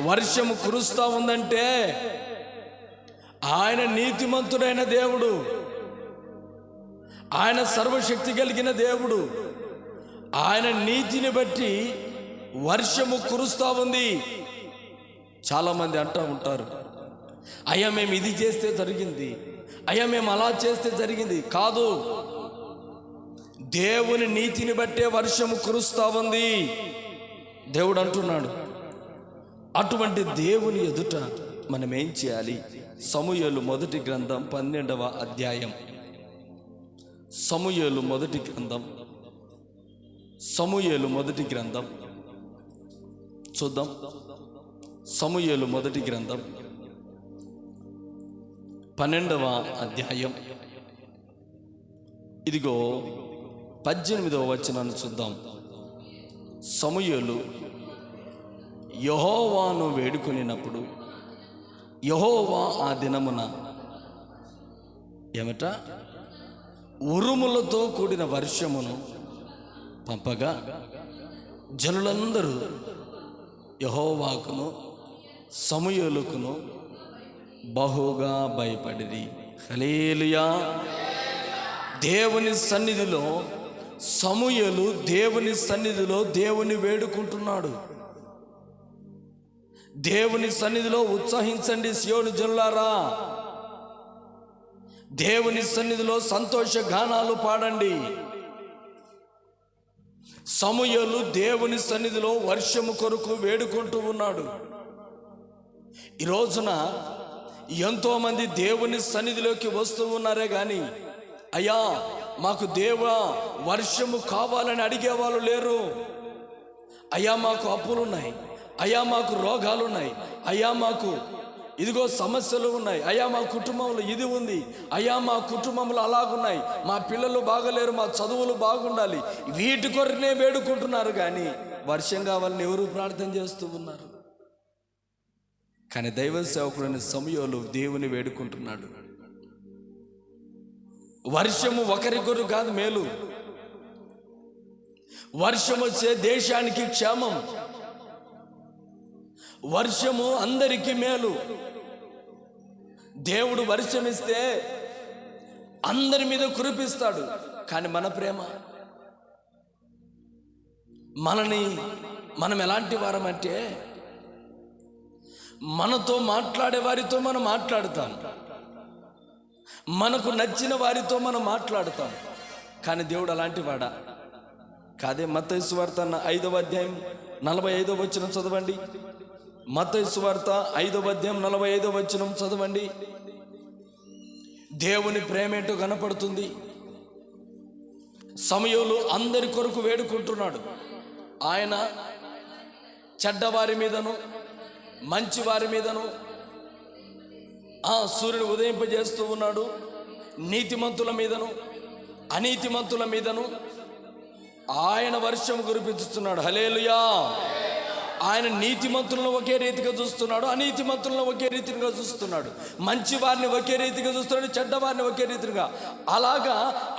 వర్షము కురుస్తూ ఉందంటే ఆయన నీతిమంతుడైన దేవుడు, ఆయన సర్వశక్తి కలిగిన దేవుడు. ఆయన నీతిని బట్టి వర్షము కురుస్తూ ఉంది. చాలామంది అంటూ ఉంటారు, అయ్యా మేము ఇది చేస్తే జరిగింది, అయ్యా మేము అలా చేస్తే జరిగింది. కాదు, దేవుని నీతిని బట్టే వర్షము కురుస్తూ ఉంది దేవుడు అంటున్నాడు. అటువంటి దేవుని ఎదుట మనం ఏం చేయాలి? సమూయేలు మొదటి గ్రంథం 12వ అధ్యాయం. సమూయేలు మొదటి గ్రంథం చూద్దాం. సమూయేలు మొదటి గ్రంథం 12వ అధ్యాయం. ఇదిగో 18వ వచనాన్ని చూద్దాం. సమూయేలు యెహోవాను వేడుకొనినప్పుడు యెహోవా ఆ దినమున ఏమట ఉరుములతో కూడిన వర్షమును పంపగా జనులందరూ యెహోవాకును సమూయేలుకును బహుగా భయపడిరి. హల్లెలూయా. దేవుని సన్నిధిలో సమూయేలు దేవుని సన్నిధిలో దేవుని వేడుకుంటున్నాడు. దేవుని సన్నిధిలో ఉత్సహించండి సియోను జనులారా, దేవుని సన్నిధిలో సంతోష గానాలు పాడండి. సమూయేలు దేవుని సన్నిధిలో వర్షము కొరకు వేడుకుంటూ ఉన్నాడు. ఈ రోజున ఎంతోమంది దేవుని సన్నిధిలోకి వస్తూ ఉన్నారే కానీ అయ్యా మాకు దేవా వర్షము కావాలని అడిగేవాళ్ళు లేరు. అయ్యా మాకు అప్పులున్నాయి, అయ్యా మాకు రోగాలున్నాయి, అయ్యా మాకు ఇదిగో సమస్యలు ఉన్నాయి, అయ్యా మా కుటుంబంలో ఇది ఉంది, అయ్యా మా కుటుంబంలో అలాగున్నాయి, మా పిల్లలు బాగలేరు, మా చదువులు బాగుండాలి, వీటి కొరనే వేడుకుంటున్నారు. కానీ వర్షం కావాలని ఎవరు ప్రార్థన చేస్తూ ఉన్నారు? కానీ దైవ సేవకుడైన సమూయేలు దేవుని వేడుకుంటున్నాడు. వర్షము ఒకరి కొరకు కాదు మేలు, వర్షం వచ్చే దేశానికి క్షేమం, వర్షము అందరికీ మేలు. దేవుడు వర్షం ఇస్తే అందరి మీద కురిపిస్తాడు. కానీ మన ప్రేమ, మనం ఎలాంటి వారం అంటే మనతో మాట్లాడే వారితో మనం మాట్లాడతాం, మనకు నచ్చిన వారితో మనం మాట్లాడతాం. కానీ దేవుడు అలాంటి వాడా? కాదే. మత్తయి సువార్త 5వ అధ్యాయం 45వ వచనం చదవండి. మత్తయి సువార్త 5వ అధ్యాయం 45వ వచనం చదవండి. దేవుని ప్రేమేంటో కనపడుతుంది. సమూయేలు అందరి కొరకు వేడుకుంటున్నాడు. ఆయన చెడ్డవారి మీదను మంచి వారి మీదను సూర్యుడు ఉదయింపజేస్తూ ఉన్నాడు. నీతిమంతుల మీదను అనీతిమంతుల మీదను ఆయన వర్షం కురిపించుతున్నాడు. హల్లెలూయా. ఆయన నీతిమంతులను ఒకే రీతిగా చూస్తున్నాడు, అనీతిమంతులను ఒకే రీతిగా చూస్తున్నాడు, మంచి వారిని ఒకే రీతిగా చూస్తున్నాడు, చెడ్డవారిని ఒకే రీతిగా. అలాగా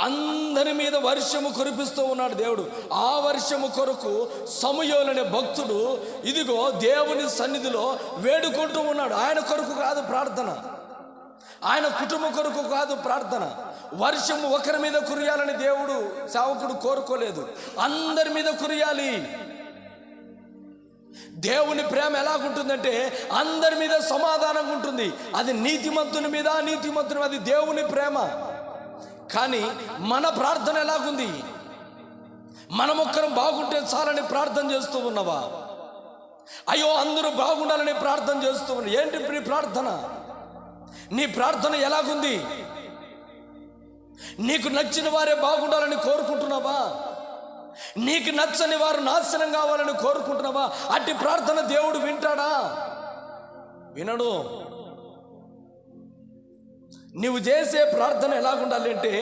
అందరి మీద వర్షము కురిపిస్తూ ఉన్నాడు దేవుడు. ఆ వర్షము కొరకు సమూయేలు అనే భక్తుడు ఇదిగో దేవుని సన్నిధిలో వేడుకుంటూ ఉన్నాడు. ఆయన కొరకు కాదు ప్రార్థన, ఆయన కుటుంబం కొరకు కాదు ప్రార్థన. వర్షము ఒకరి మీద కురియాలని దేవుడు సేవకుడు కోరుకోలేదు, అందరి మీద కురియాలి. దేవుని ప్రేమ ఎలాగుంటుందంటే అందరి మీద సమాధానంగా ఉంటుంది. అది నీతిమంతుని మీద అనీతిమంతుని మీద, అది దేవుని ప్రేమ. కానీ మన ప్రార్థన ఎలాగుంది? మనమొక్కరం బాగుంటే చాలని ప్రార్థన చేస్తూ ఉన్నావా? అయ్యో అందరూ బాగుండాలని ప్రార్థన చేస్తూ ఉన్నా. ఏంటి నీ ప్రార్థన? నీ ప్రార్థన ఎలాగుంది? నీకు నచ్చిన వారే బాగుండాలని కోరుకుంటున్నావా? నీకు నచ్చని వారు నాశనం కావాలని కోరుకుంటున్నావా? అట్టి ప్రార్థన దేవుడు వింటాడా? వినడు. నువ్వు చేసే ప్రార్థన ఎలాగుండాలి అంటే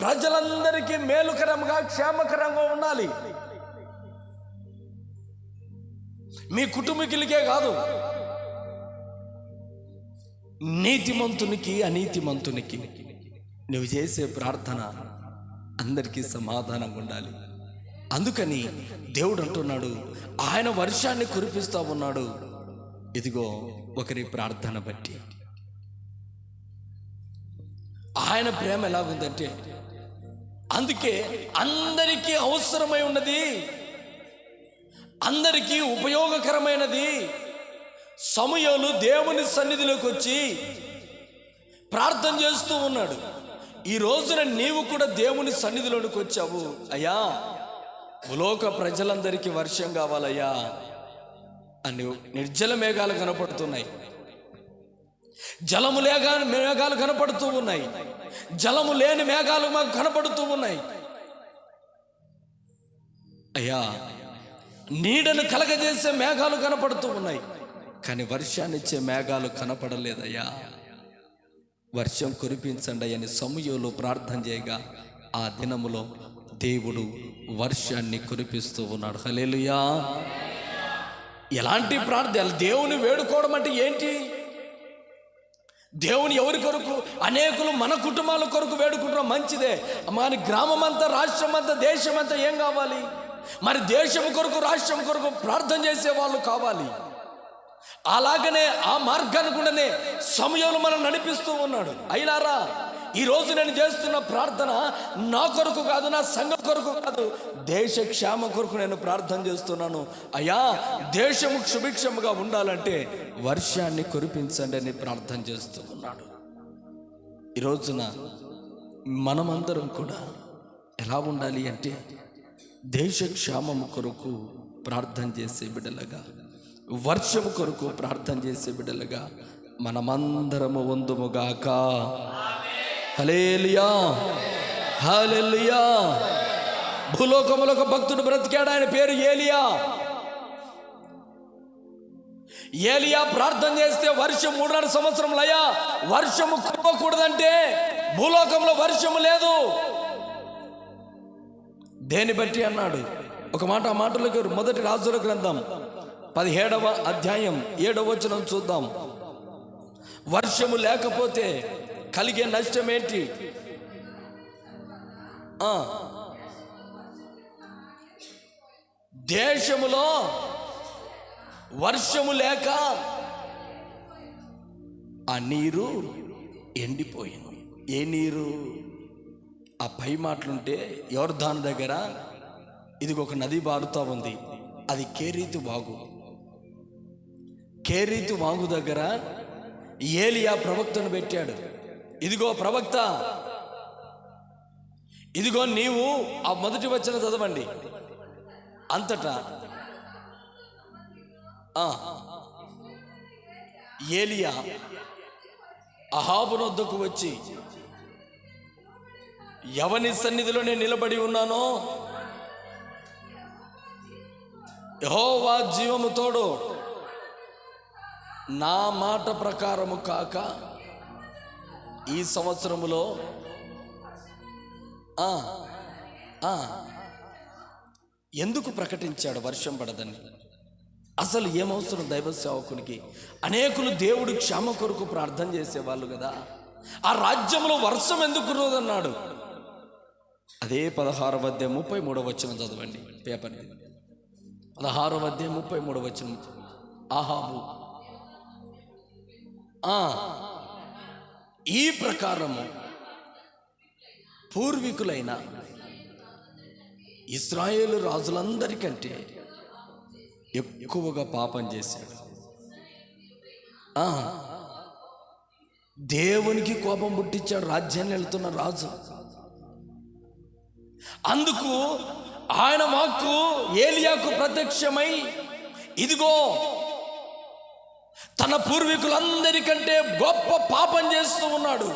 ప్రజలందరికీ మేలుకరంగా క్షేమకరంగా ఉండాలి. మీ కుటుంబీకులకే కాదు, నీతిమంతునికి అనీతిమంతునికి నువ్వు చేసే ప్రార్థన అందరికీ సమాధానంగా ఉండాలి. అందుకని దేవుడు అంటున్నాడు, ఆయన వర్షాన్ని కురిపిస్తూ ఉన్నాడు. ఇదిగో ఒకరి ప్రార్థన బట్టి ఆయన ప్రేమ ఎలాగుందంటే, అందుకే అందరికీ అవసరమై ఉన్నది, అందరికీ ఉపయోగకరమైనది సమూయేలు దేవుని సన్నిధిలోకి వచ్చి ప్రార్థన చేస్తూ ఉన్నాడు. ఈ రోజున నీవు కూడా దేవుని సన్నిధిలోనికి వచ్చావు. అయ్యా, భూలోక ప్రజలందరికీ వర్షం కావాలయ్యా అని నిర్జల మేఘాలు కనపడుతున్నాయి, జలము లేక మేఘాలు కనపడుతూ ఉన్నాయి, జలము లేని మేఘాలు మాకు కనపడుతూ ఉన్నాయి. అయ్యా, నీడను కలగజేసే మేఘాలు కనపడుతూ ఉన్నాయి, కానీ వర్షాన్ని ఇచ్చే మేఘాలు కనపడలేదయ్యా. వర్షం కురిపించండి అని సమూయేలు ప్రార్థన చేయగా ఆ దినములో దేవుడు వర్షాన్ని కురిపిస్తూ ఉన్నాడు. హల్లెలూయా. ఎలాంటి ప్రార్థన? దేవుని వేడుకోవడం అంటే ఏంటి? దేవుని ఎవరి కొరకు? అనేకులు మన కుటుంబాల కొరకు వేడుకుంటున్నాం, మంచిదే. మరి గ్రామం అంతా, రాష్ట్రం అంతా, దేశం అంతా ఏం కావాలి? మరి దేశం కొరకు, రాష్ట్రం కొరకు ప్రార్థన చేసే వాళ్ళు కావాలి. అలాగనే ఆ మార్గాన్ని కూడానే సమూయేలు మనం నడిపిస్తూ ఉన్నాడు. అయినారా, ఈరోజు నేను చేస్తున్న ప్రార్థన నా కొరకు కాదు, నా సంఘం కొరకు కాదు, దేశ క్షేమ కొరకు నేను ప్రార్థన చేస్తున్నాను. అయ్యా, దేశము సుభిక్షముగా ఉండాలంటే వర్షాన్ని కురిపించండి అని ప్రార్థన చేస్తూ ఉన్నాడు. ఈ రోజున మనమందరం కూడా ఎలా ఉండాలి అంటే, దేశ క్షేమము కొరకు ప్రార్థన చేసే బిడ్డలుగా, వర్షము కొరకు ప్రార్థన చేసే బిడ్డలుగా మనమందరము వందుముగాక. హల్లెలూయా, హల్లెలూయా. భూలోకములో ఒక భక్తుడు బ్రతికాడు, ఆయన పేరు ఏలియా. ఏలియా ప్రార్థన చేస్తే వర్షం 3.5 సంవత్సరములు అయ్యా వర్షము కురవకూడదంటే భూలోకంలో వర్షము లేదు. దేని బట్టి అన్నాడు? ఒక మాట, ఆ మాటలోకి మొదటి రాజుల గ్రంథం 17వ అధ్యాయం 7వ వచనం చూద్దాం. వర్షము లేకపోతే కలిగే నష్టం ఏంటి? దేశములో వర్షము లేక ఆ నీరు ఎండిపోయింది. ఏ నీరు? ఆ పై మాటలుంటే యోర్దాను దగ్గర ఇదిగో ఒక నది బారుతూ ఉంది, అది కేరీతు వాగు. కేరీతు వాగు దగ్గర ఏలియా ప్రవక్తను పెట్టాడు. ఇదిగో ప్రవక్త, ఇదిగో నీవు ఆ మొదటి వచనం చదవండి. అంతటా ఏలియా అహాబు వద్దకు వచ్చి, ఎవని సన్నిధిలో నేను నిలబడి ఉన్నానో యెహోవా జీవము తోడు, నా మాట ప్రకారము కాక ఈ సంవత్సరములో ఎందుకు ప్రకటించాడు వర్షం పడదని? అసలు ఏమవసరం దైవ సేవకునికి? అనేకులు దేవుడు క్షేమ కొరకు ప్రార్థన చేసేవాళ్ళు కదా. ఆ రాజ్యంలో వర్షం ఎందుకు కురవదన్నాడు? అదే 16వ అధ్యాయం 33వ వచనం చదవండి. పేపర్ 16వ అధ్యాయం 33వ వచనం. అహాబు ఈ ప్రకారము పూర్వీకులైన ఇశ్రాయేలు రాజులందరికంటే ఎక్కువగా పాపం చేశాడు. దేవునికి కోపం పుట్టించాడు రాజ్యాన్ని వెళ్తున్న రాజు. అందుకు ఆయన వాక్కు ఏలియాకు ప్రత్యక్షమై, ఇదిగో తన పూర్వీకులందరికంటే గొప్ప పాపం చేస్తూ ఉన్నాడు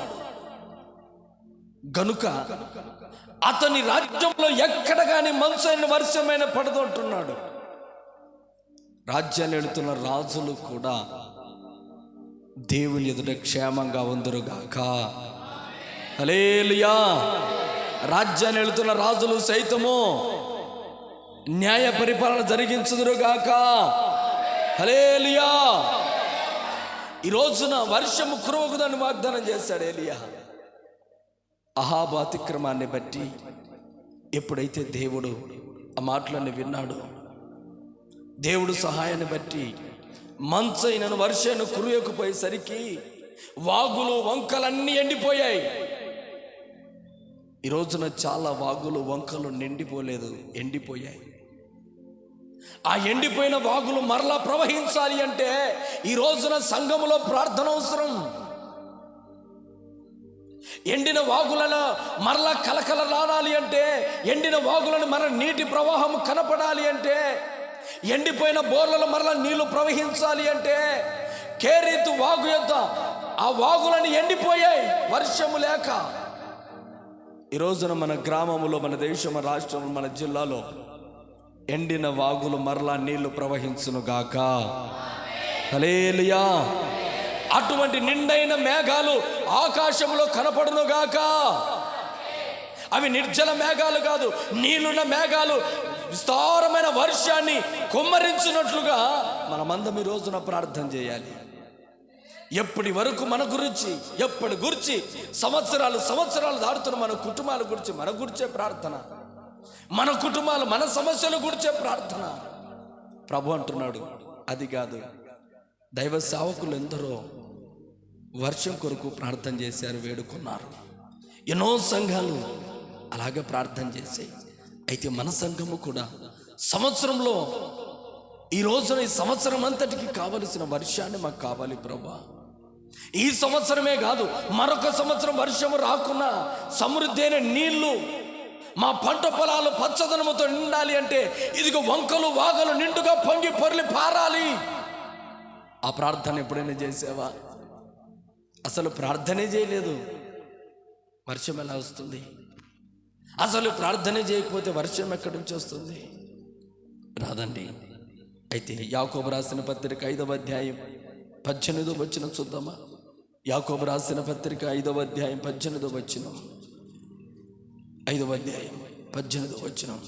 గనుక అతని రాజ్యంలో ఎక్కడ కానీ మంచైన వర్షమైన పడదంటున్నాడు. రాజ్యాన్ని వెళుతున్న రాజులు కూడా దేవుని ఎదుట క్షేమంగా ఉందురుగాక. హల్లెలూయా. రాజ్యాన్ని వెళుతున్న రాజులు సైతము న్యాయ పరిపాలన జరిగించుదురుగాక. హల్లెలూయా. ఈ రోజున వర్షము కురవకుదని వాగ్దానం చేశాడు ఏలియా. అహాబు అతిక్రమాన్ని బట్టి ఎప్పుడైతే దేవుడు ఆ మాటలన్నీ విన్నాడు, దేవుడు సహాయాన్ని బట్టి మంచైనను వర్షను కురియకపోయేసరికి వాగులు వంకలన్నీ ఎండిపోయాయి. ఈ రోజున చాలా వాగులు వంకలు నిండిపోలేదు, ఎండిపోయాయి. ఆ ఎండిపోయిన వాగులు మరలా ప్రవహించాలి అంటే ఈ రోజున సంఘములో ప్రార్థన అవసరం. ఎండిన వాగులలో మరలా కలకలలాడాలి అంటే, ఎండిన వాగులను మరల నీటి ప్రవాహం కనపడాలి అంటే, ఎండిపోయిన బోర్లలో మరలా నీళ్లు ప్రవహించాలి అంటే, కేరీతు వాగు యొద్ద ఆ వాగులను ఎండిపోయాయి వర్షము లేక. ఈ రోజున మన గ్రామంలో, మన దేశం, మన రాష్ట్రంలో, మన జిల్లాలో ఎండిన వాగులు మరలా నీళ్లు ప్రవహించును గాక. హల్లెలూయా. అటువంటి నిండైన మేఘాలు ఆకాశంలో కనపడును గాక. అవి నిర్జల మేఘాలు కాదు, నీళ్లున్న మేఘాలు విస్తారమైన వర్షాన్ని కుమ్మరించినట్లుగా మనమందరం ఈ రోజున ప్రార్థన చేయాలి. ఎప్పటి వరకు మన గురించి సంవత్సరాలు దాటుతున్న మన కుటుంబాల గురించి, మన గురించే ప్రార్థన, మన కుటుంబాలు, మన సమస్యల గురించే ప్రార్థన. ప్రభు అంటున్నాడు అది కాదు. దైవ సేవకులు ఎందరో వర్షం కొరకు ప్రార్థన చేశారు, వేడుకున్నారు. ఎన్నో సంఘాలు అలాగే ప్రార్థన చేశాయి. అయితే మన సంఘము కూడా సంవత్సరంలో ఈ రోజున, ఈ సంవత్సరం అంతటికి కావలసిన వర్షాన్ని మాకు కావాలి ప్రభా. ఈ సంవత్సరమే కాదు, మరొక సంవత్సరం వర్షము రాకున్నా సమృద్ధి అయిన నీళ్లు మా పంట పొలాలు పచ్చదనముతో నిండాలి అంటే ఇదిగో వంకలు వాగలు నిండుగా పొంగి పొర్లి పారాలి. ఆ ప్రార్థన ఎప్పుడైనా చేసావా? అసలు ప్రార్థనే చేయలేదు, వర్షం ఎలా వస్తుంది? అసలు ప్రార్థనే చేయకపోతే వర్షం ఎక్కడి నుంచి వస్తుంది? రాదండి. అయితే యాకోబు రాసిన పత్రిక 5వ అధ్యాయం 18వ వచనం చూద్దామా? యాకోబు రాసిన పత్రిక 5వ అధ్యాయం 18వ వచనం. 5వ అధ్యాయం 18వ వచనం.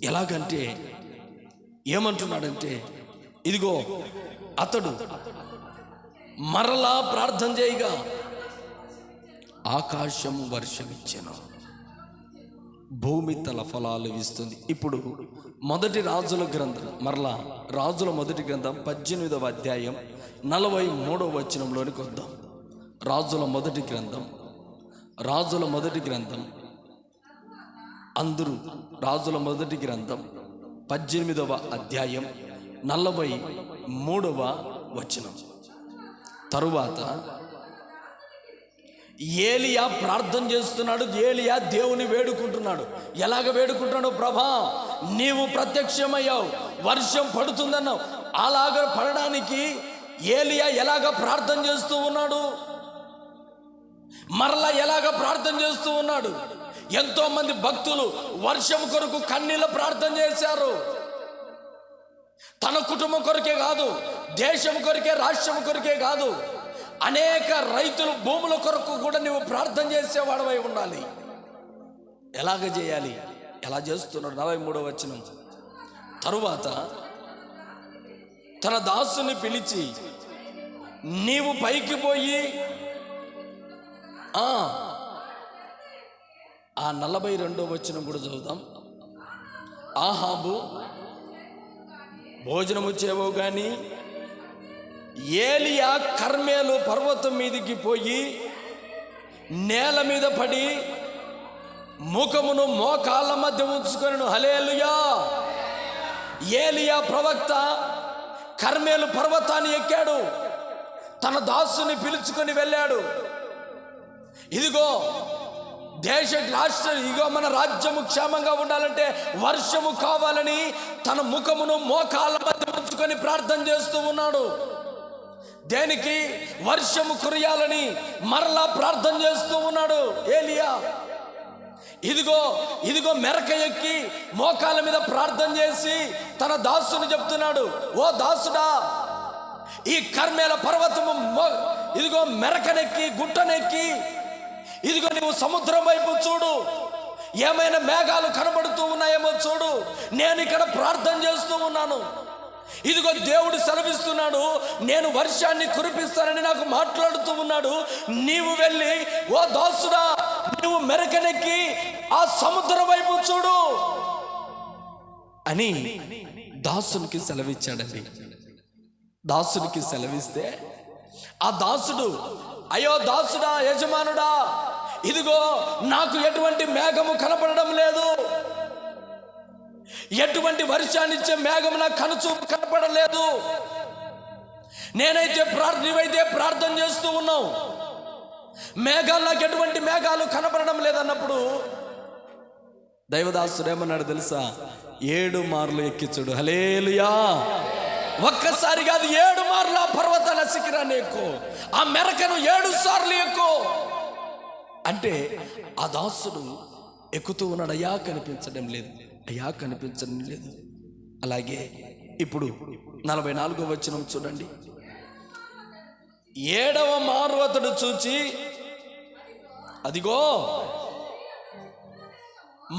ఎలాగంటే ఏమంటున్నాడంటే, ఇదిగో అతడు మరలా ప్రార్థన చేయగా ఆకాశము వర్షమిచ్చెను, భూమి తన ఫలాలు ఇస్తుంది. ఇప్పుడు మొదటి రాజుల గ్రంథం, మరలా రాజుల మొదటి గ్రంథం 18వ అధ్యాయం 43వ వచనంలోనికి వద్దాం. రాజుల మొదటి గ్రంథం అందరూ రాజుల మొదటి గ్రంథం 18వ అధ్యాయం 43వ వచనం. తరువాత ఏలియా ప్రార్థన చేస్తున్నాడు. ఏలియా దేవుని వేడుకుంటున్నాడు. ఎలాగ వేడుకుంటున్నాడు? ప్రభా, నీవు ప్రత్యక్షమయ్యావు, వర్షం పడుతుందన్నావు. అలాగ పడడానికి ఏలియా ఎలాగ ప్రార్థన చేస్తూ ఉన్నాడు? మరలా ఎలాగ ప్రార్థన చేస్తూ ఉన్నాడు? ఎంతో మంది భక్తులు వర్షం కొరకు కన్నీళ్ళ ప్రార్థన చేశారు. తన కుటుంబం కొరకే కాదు, దేశం కొరకే, రాష్ట్రం కొరకే కాదు, అనేక రైతులు భూముల కొరకు కూడా నువ్వు ప్రార్థన చేసేవాడవై ఉండాలి. ఎలాగ చేయాలి? ఎలా చేస్తున్నాడు? 43వ వచనం. తరువాత తన దాసుని పిలిచి, నీవు పైకి పోయి ఆ 42వ వచనం కూడా చదువుదాం. ఆహాబు, భోజనము చేయవు గాని ఏలియా కర్మేలు పర్వతం మీదికి పోయి నేల మీద పడి ముఖమును మోకాళ్ళ మధ్య ఉంచుకొనెను. హల్లెలూయా. ఏలియా ప్రవక్త కర్మేలు పర్వతాన్ని ఎక్కాడు, తన దాసుని పిలుచుకొని వెళ్ళాడు. ఇదిగో ఇదిగో మన రాజ్యము క్షేమంగా ఉండాలంటే వర్షము కావాలని తన ముఖమును మోకాళ్ళ మధ్య ఉంచుకొని ప్రార్థన చేస్తూ ఉన్నాడు. దేనికి? వర్షము కురియాలని మరలా ప్రార్థన చేస్తూ ఉన్నాడు ఏలియా. ఇదిగో మెరక ఎక్కి మోకాళ్ళ మీద ప్రార్థన చేసి తన దాసుని చెప్తున్నాడు, ఓ దాసుడా, ఈ కర్మేల పర్వతము ఇదిగో మెరకనెక్కి గుట్టనెక్కి ఇదిగో నువ్వు సముద్రం వైపు చూడు, ఏమైనా మేఘాలు కనబడుతూ ఉన్నాయేమో చూడు, నేను ఇక్కడ ప్రార్థన చేస్తూ ఉన్నాను. ఇదిగో దేవుడు సెలవిస్తున్నాడు, నేను వర్షాన్ని కురిపిస్తానని నాకు మాట్లాడుతూ ఉన్నాడు. నీవు వెళ్ళి ఓ దాసుడా, నువ్వు మెరకనెక్కి ఆ సముద్రం వైపు చూడు అని దాసునికి సెలవిచ్చాడండి. దాసుడికి సెలవిస్తే ఆ దాసుడు, అయ్యో దాసుడా, యజమానుడా, ఇదిగో నాకు ఎటువంటి మేఘము కనపడడం లేదు, ఎటువంటి వర్షాన్నిచ్చే మేఘము నాకు కనుచూపు కనపడలేదు, నీవైతే ప్రార్థన చేస్తూ ఉన్నావు, మేఘాలు నాకు ఎటువంటి మేఘాలు కనపడడం లేదన్నప్పుడు దైవదాసుడు ఏమన్నాడు తెలుసా? 7 మార్లు ఎక్కించుడు. హల్లెలూయా. ఒక్కసారి కాదు, 7 మార్లు ఆ పర్వతాల శిఖరాన్ని ఎక్కు, ఆ మెరకను 7 సార్లు ఎక్కు అంటే ఆ దాసుడు ఎక్కుతూ ఉన్నాడు. అయ్యా కనిపించడం లేదు, అయ్యా కనిపించడం లేదు. అలాగే ఇప్పుడు 44వ వచనం చూడండి. 7వ మారు అతడు చూచి, అదిగో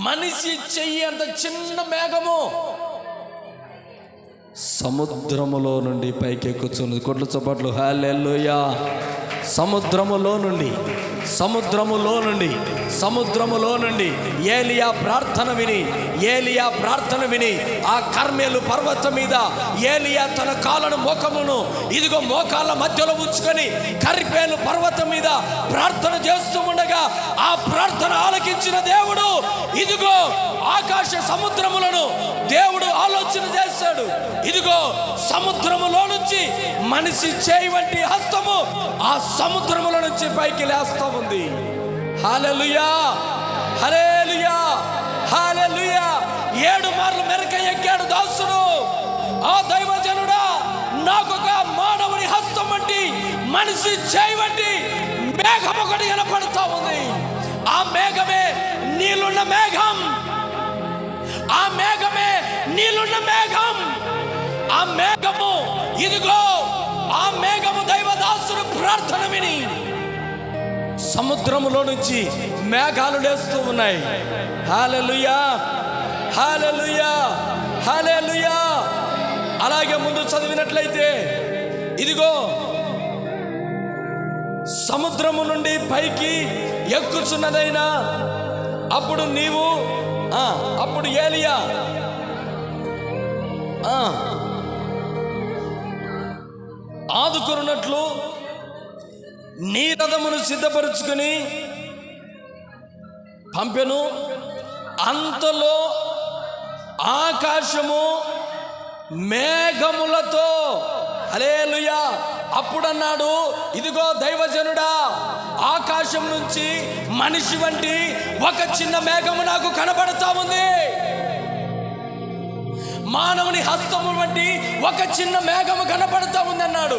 మనిషి చెయ్యి అంత చిన్న మేఘము సముద్రములో నుండి పైకి ఎక్కుచున్నది. కొట్లు చప్పట్లు. హల్లెలూయా. సముద్రములో నుండి ఏలియా ప్రార్థన విని ఆ కర్మెలు పర్వతం మీద ఏలియా తన కాళ్ళను ఇదిగో మోకాళ్ళ మధ్యలో ఉంచుకొని కర్మెలు పర్వతం మీద ప్రార్థన చేస్తూ ఉండగా ఆ ప్రార్థన ఆలకించిన దేవుడు ఇదిగో ఆకాశ సముద్రములను దేవుడు ఆలోచన చేశాడు. ఇదిగో సముద్రములో నుంచి మనిషి చేయి వంటి హస్తము ఆ సముద్రములో నుంచి పైకి లేస్తా ఉంది. హల్లెలూయా, హల్లెలూయా, హల్లెలూయా. 7 మార్లు మెరక ఎక్కాడు దాసుడు. ఆ దైవజనుడా, నాకొక మానవుని హస్తం వంటి మనిషి చేయి వంటి మేఘం ఒకటి కనపడతా ఉంది. ఆ మేఘమే నీళ్ళున్న మేఘం, ఆ మేఘమే నీళ్ళున్న మేఘం. ఆ మేఘము ఇదిగో, ఆ మేఘము దైవదాసుడు ప్రార్థన విని సముద్రములో నుంచి మేఘాలు లేస్తూ ఉన్నాయి. హల్లెలూయా, హల్లెలూయా, హల్లెలూయా. అలాగే ముందు చదివినట్లయితే ఇదిగో సముద్రము నుండి పైకి ఎక్కుచున్నదైనా అప్పుడు ఏలియా ఆదుకొనున్నట్లు నీ రథమును సిద్ధపరుచుకుని పంపెను. అంతలో ఆకాశము మేఘములతో, హల్లెలూయా. అప్పుడన్నాడు, ఇదిగో దైవజనుడా, ఆకాశం నుంచి మనిషి వంటి ఒక చిన్న మేఘము నాకు కనబడతా ఉంది. మానవుని హస్తము వంటి ఒక చిన్న మేఘము కనబడతా ఉంది అన్నాడు.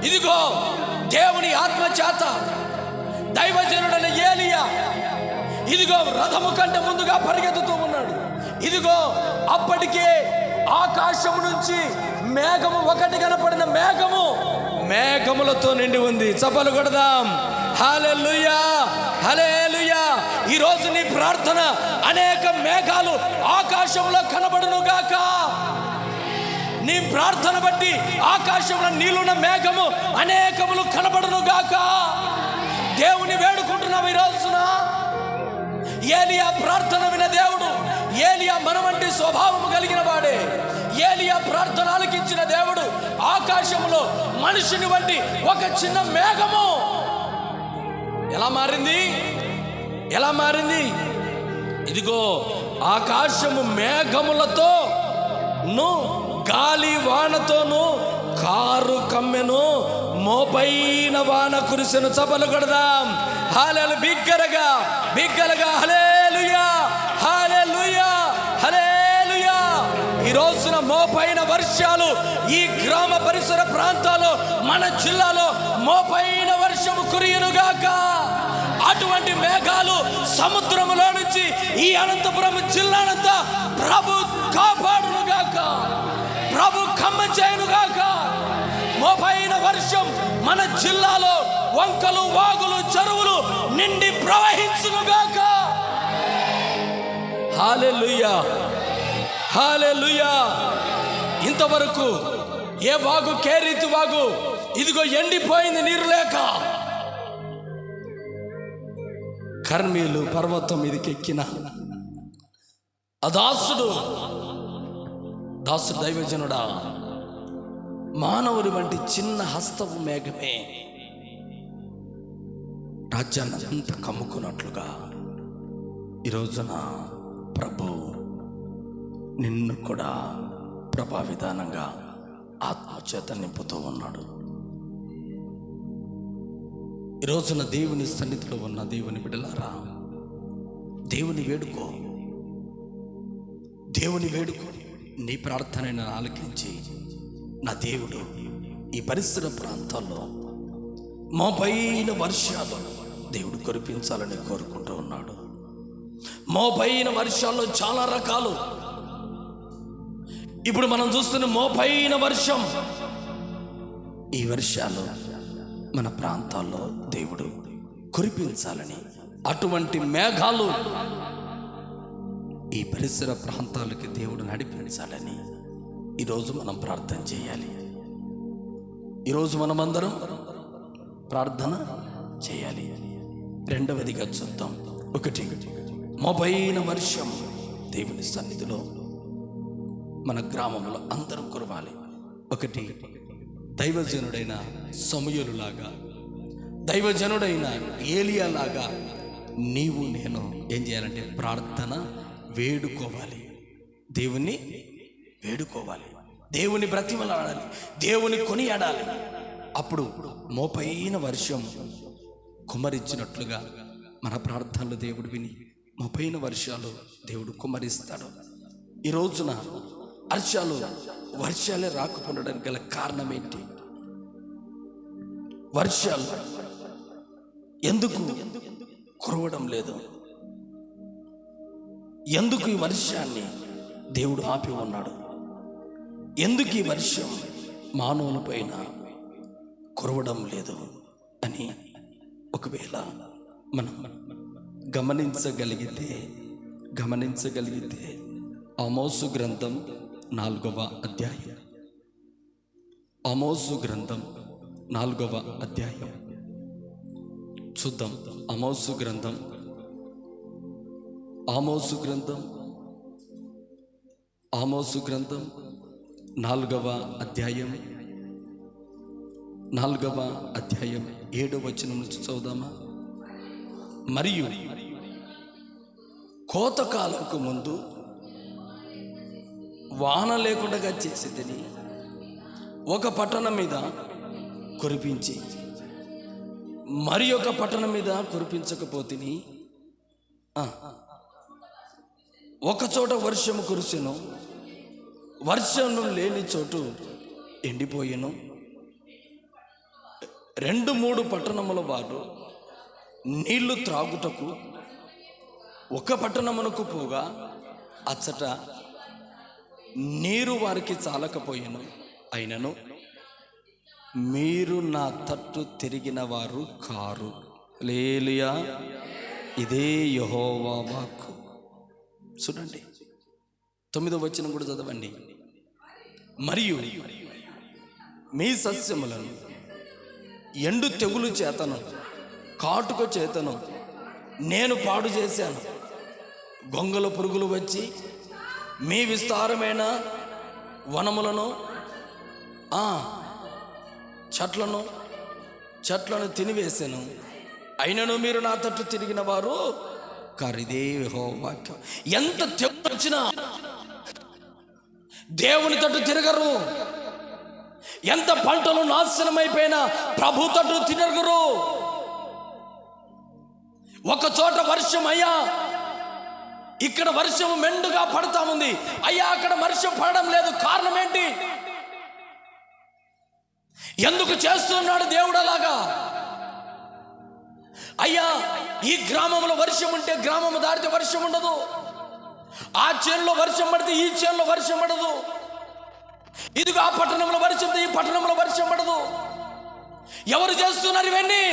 ఇదిగో దేవుని ఆత్మ చేత దైవజనుడైన ఏలియా ఇదిగో రథము కంటే ముందుగా పరిగెత్తుతూ ఉన్నాడు. ఇదిగో అప్పటికే ఆకాశం నుంచి మేఘము ఒకటి కనపడిన మేఘము మేఘములతో నిండి ఉంది. చప్పలు కొడదాం. హల్లెలూయా, హల్లెలూయా. ఈ రోజు నీ ప్రార్థన అనేక మేఘాలు ఆకాశంలో కనబడును గాక. నీ ప్రార్థన బట్టి ఆకాశంలో నీళ్ళున్న మేఘము అనేకములు కనబడును గాక. దేవుని వేడుకుంటున్నావు ఈ రోజున. ఏలియా ప్రార్థన విన దేవుడు. ఏలియా మన వంటి స్వభావము కలిగిన వాడే. ఏలియా ప్రార్థన ఆలకించిన దేవుడు ఆకాశంలో మనుషుని వంటి ఒక చిన్న మేఘము ఎలా మారింది? ఇదిగో ఆకాశము మేఘములతో గాలి వానతోను కారు కమ్మెను, మోపైన వాన కురిసెను. చప్పలు కొడదాం. హల్లెలూయా, బిగ్గరగా హల్లెలూయా, హల్లెలూయా, హల్లెలూయా. ఈ రోజున మోపైన వర్షాలు ఈ గ్రామ పరిసర ప్రాంతాల్లో మన జిల్లాలో మోపైన వర్షము కురియునుగాక. అటువంటి మేఘాలు సముద్రములో నుంచి ఈ అనంతపురం జిల్లానంతా ప్రభు కాపాడునుగాక, ప్రభు కమ్మ చేయునుగాక. మోపైన వర్షం మన జిల్లాలో వంకలు, వాగులు, చెరువులు నిండి ప్రవహించునుగాక. హల్లెలూయా, హల్లెలూయా. ఇంతవరకు ఏ వాగు, కేరీతి వాగు ఇదిగో ఎండిపోయింది నీరు లేక. కర్మీలు పర్వతం మీదకి ఎక్కిన దాసుడు దైవజనుడా, మానవుడి వంటి చిన్న హస్తపు మేఘమే రాజ్యాన్ని అంతా కమ్ముకున్నట్లుగా ఈ రోజున ప్రభు నిన్ను కూడా ప్రభావిధానంగా ఆత్మచేత నింపుతూ ఉన్నాడు. ఈ రోజున దేవుని సన్నిధిలో ఉన్న దేవుని బిడ్డలారా, దేవుని వేడుకో, దేవుని వేడుకో. నీ ప్రార్థనను ఆలకించి నా దేవుడు ఈ పరిసర ప్రాంతాల్లో మోపైన వర్షాలు దేవుడు కురిపించాలని కోరుకుంటూ ఉన్నాడు. మోపైన వర్షాల్లో చాలా రకాలు. ఇప్పుడు మనం చూస్తున్న మోపైన వర్షం, ఈ వర్షాలు మన ప్రాంతాల్లో దేవుడు కురిపించాలని, అటువంటి మేఘాలు ఈ పరిసర ప్రాంతాలకి దేవుడు నడిపించాలని ఈరోజు మనం ప్రార్థన చేయాలి. ఈరోజు మనమందరం ప్రార్థన చేయాలి. రెండవదిగా చూద్దాం. ఒకటి, మోపైన వర్షం దేవుని సన్నిధిలో మన గ్రామంలో అందరూ కురవాలి. ఒకటి, దైవజనుడైన సమూయేలులాగా, దైవజనుడైన ఏలియా లాగా నీవు నేను ఏం చేయాలంటే ప్రార్థన వేడుకోవాలి. దేవుణ్ణి వేడుకోవాలి, దేవుని బ్రతిమలాడాలి, దేవుని కొనియాడాలి. అప్పుడు మోపైన వర్షం కుమ్మరించినట్లుగా మన ప్రార్థనలు దేవుడు విని మోపైన వర్షాలు దేవుడు కుమ్మరిస్తాడు. ఈ రోజున వర్షాలే రాకపోవడానికి గల కారణం ఏంటి? వర్షాలు ఎందుకు కురవడం లేదు? ఎందుకు ఈ వర్షాన్ని దేవుడు ఆపి ఉన్నాడు? ఎందుకు ఈ వర్షం మానవుల పైన కురవడం లేదు అని ఒకవేళ మనం గమనించగలిగితే ఆమోసు గ్రంథం 4వ అధ్యాయం, ఆమోసు గ్రంథం 4వ అధ్యాయం చూద్దాం. ఆమోసు గ్రంథం 4వ అధ్యాయం 7వ వచనం నుంచి చదువుదామా? మరియు కోతకాలంకు ముందు వాన లేకుండా చేసేదని ఒక పట్టణం మీద కురిపించి మరి ఒక పట్టణం మీద కురిపించకపోతిని, ఒక చోట వర్షము కురిసెను, వర్షము లేని చోటు ఎండిపోయెను. 2-3 పట్టణముల వారు నీళ్లు త్రాగుటకు ఒక పట్టణమునకు పోగా అచ్చట నీరు వారికి చాలకపోయెను. అయినను మీరు నా తట్టు తిరిగిన వారు కారు. హల్లెలూయా, ఇదే యెహోవా వాక్కు. చూడండి, 9వ వచనం కూడా చదవండి. మరియు మీ సస్యములను ఎండు తెగులు చేతను, కాటుక చేతను నేను పాడు చేశాను. గొంగళ పురుగులు వచ్చి మీ విస్తారమైన వనములను చెట్లను తినివేశాను. అయినను మీరు నా తట్టు తిరిగిన వారు కారిదే యెహోవా వాక్యం. ఎంత తెగులు వచ్చినా దేవుని తట్టు తిరగరు. ఎంత పంటలు నాశనమైపోయినా ప్రభు తట్టు తిరగరు. ఒక చోట వర్షం, అయ్యా ఇక్కడ వర్షం మెండుగా పడతా ఉంది, అయ్యా అక్కడ వర్షం పడడం లేదు. కారణం ఏంటి? ఎందుకు చేస్తున్నాడు దేవుడు అలాగా? అయ్యా ఈ గ్రామంలో వర్షం ఉంటే గ్రామం దాటితే వర్షం ఉండదు, ఆ చేనులో వర్షం పడితే ఈ చేనులో వర్షం పడదు, ఇదిగో ఆ పట్టణంలో వర్షం ఈ పట్టణంలో వర్షం పడదు. ఎవరు చేస్తున్నారు ఇవన్నీ?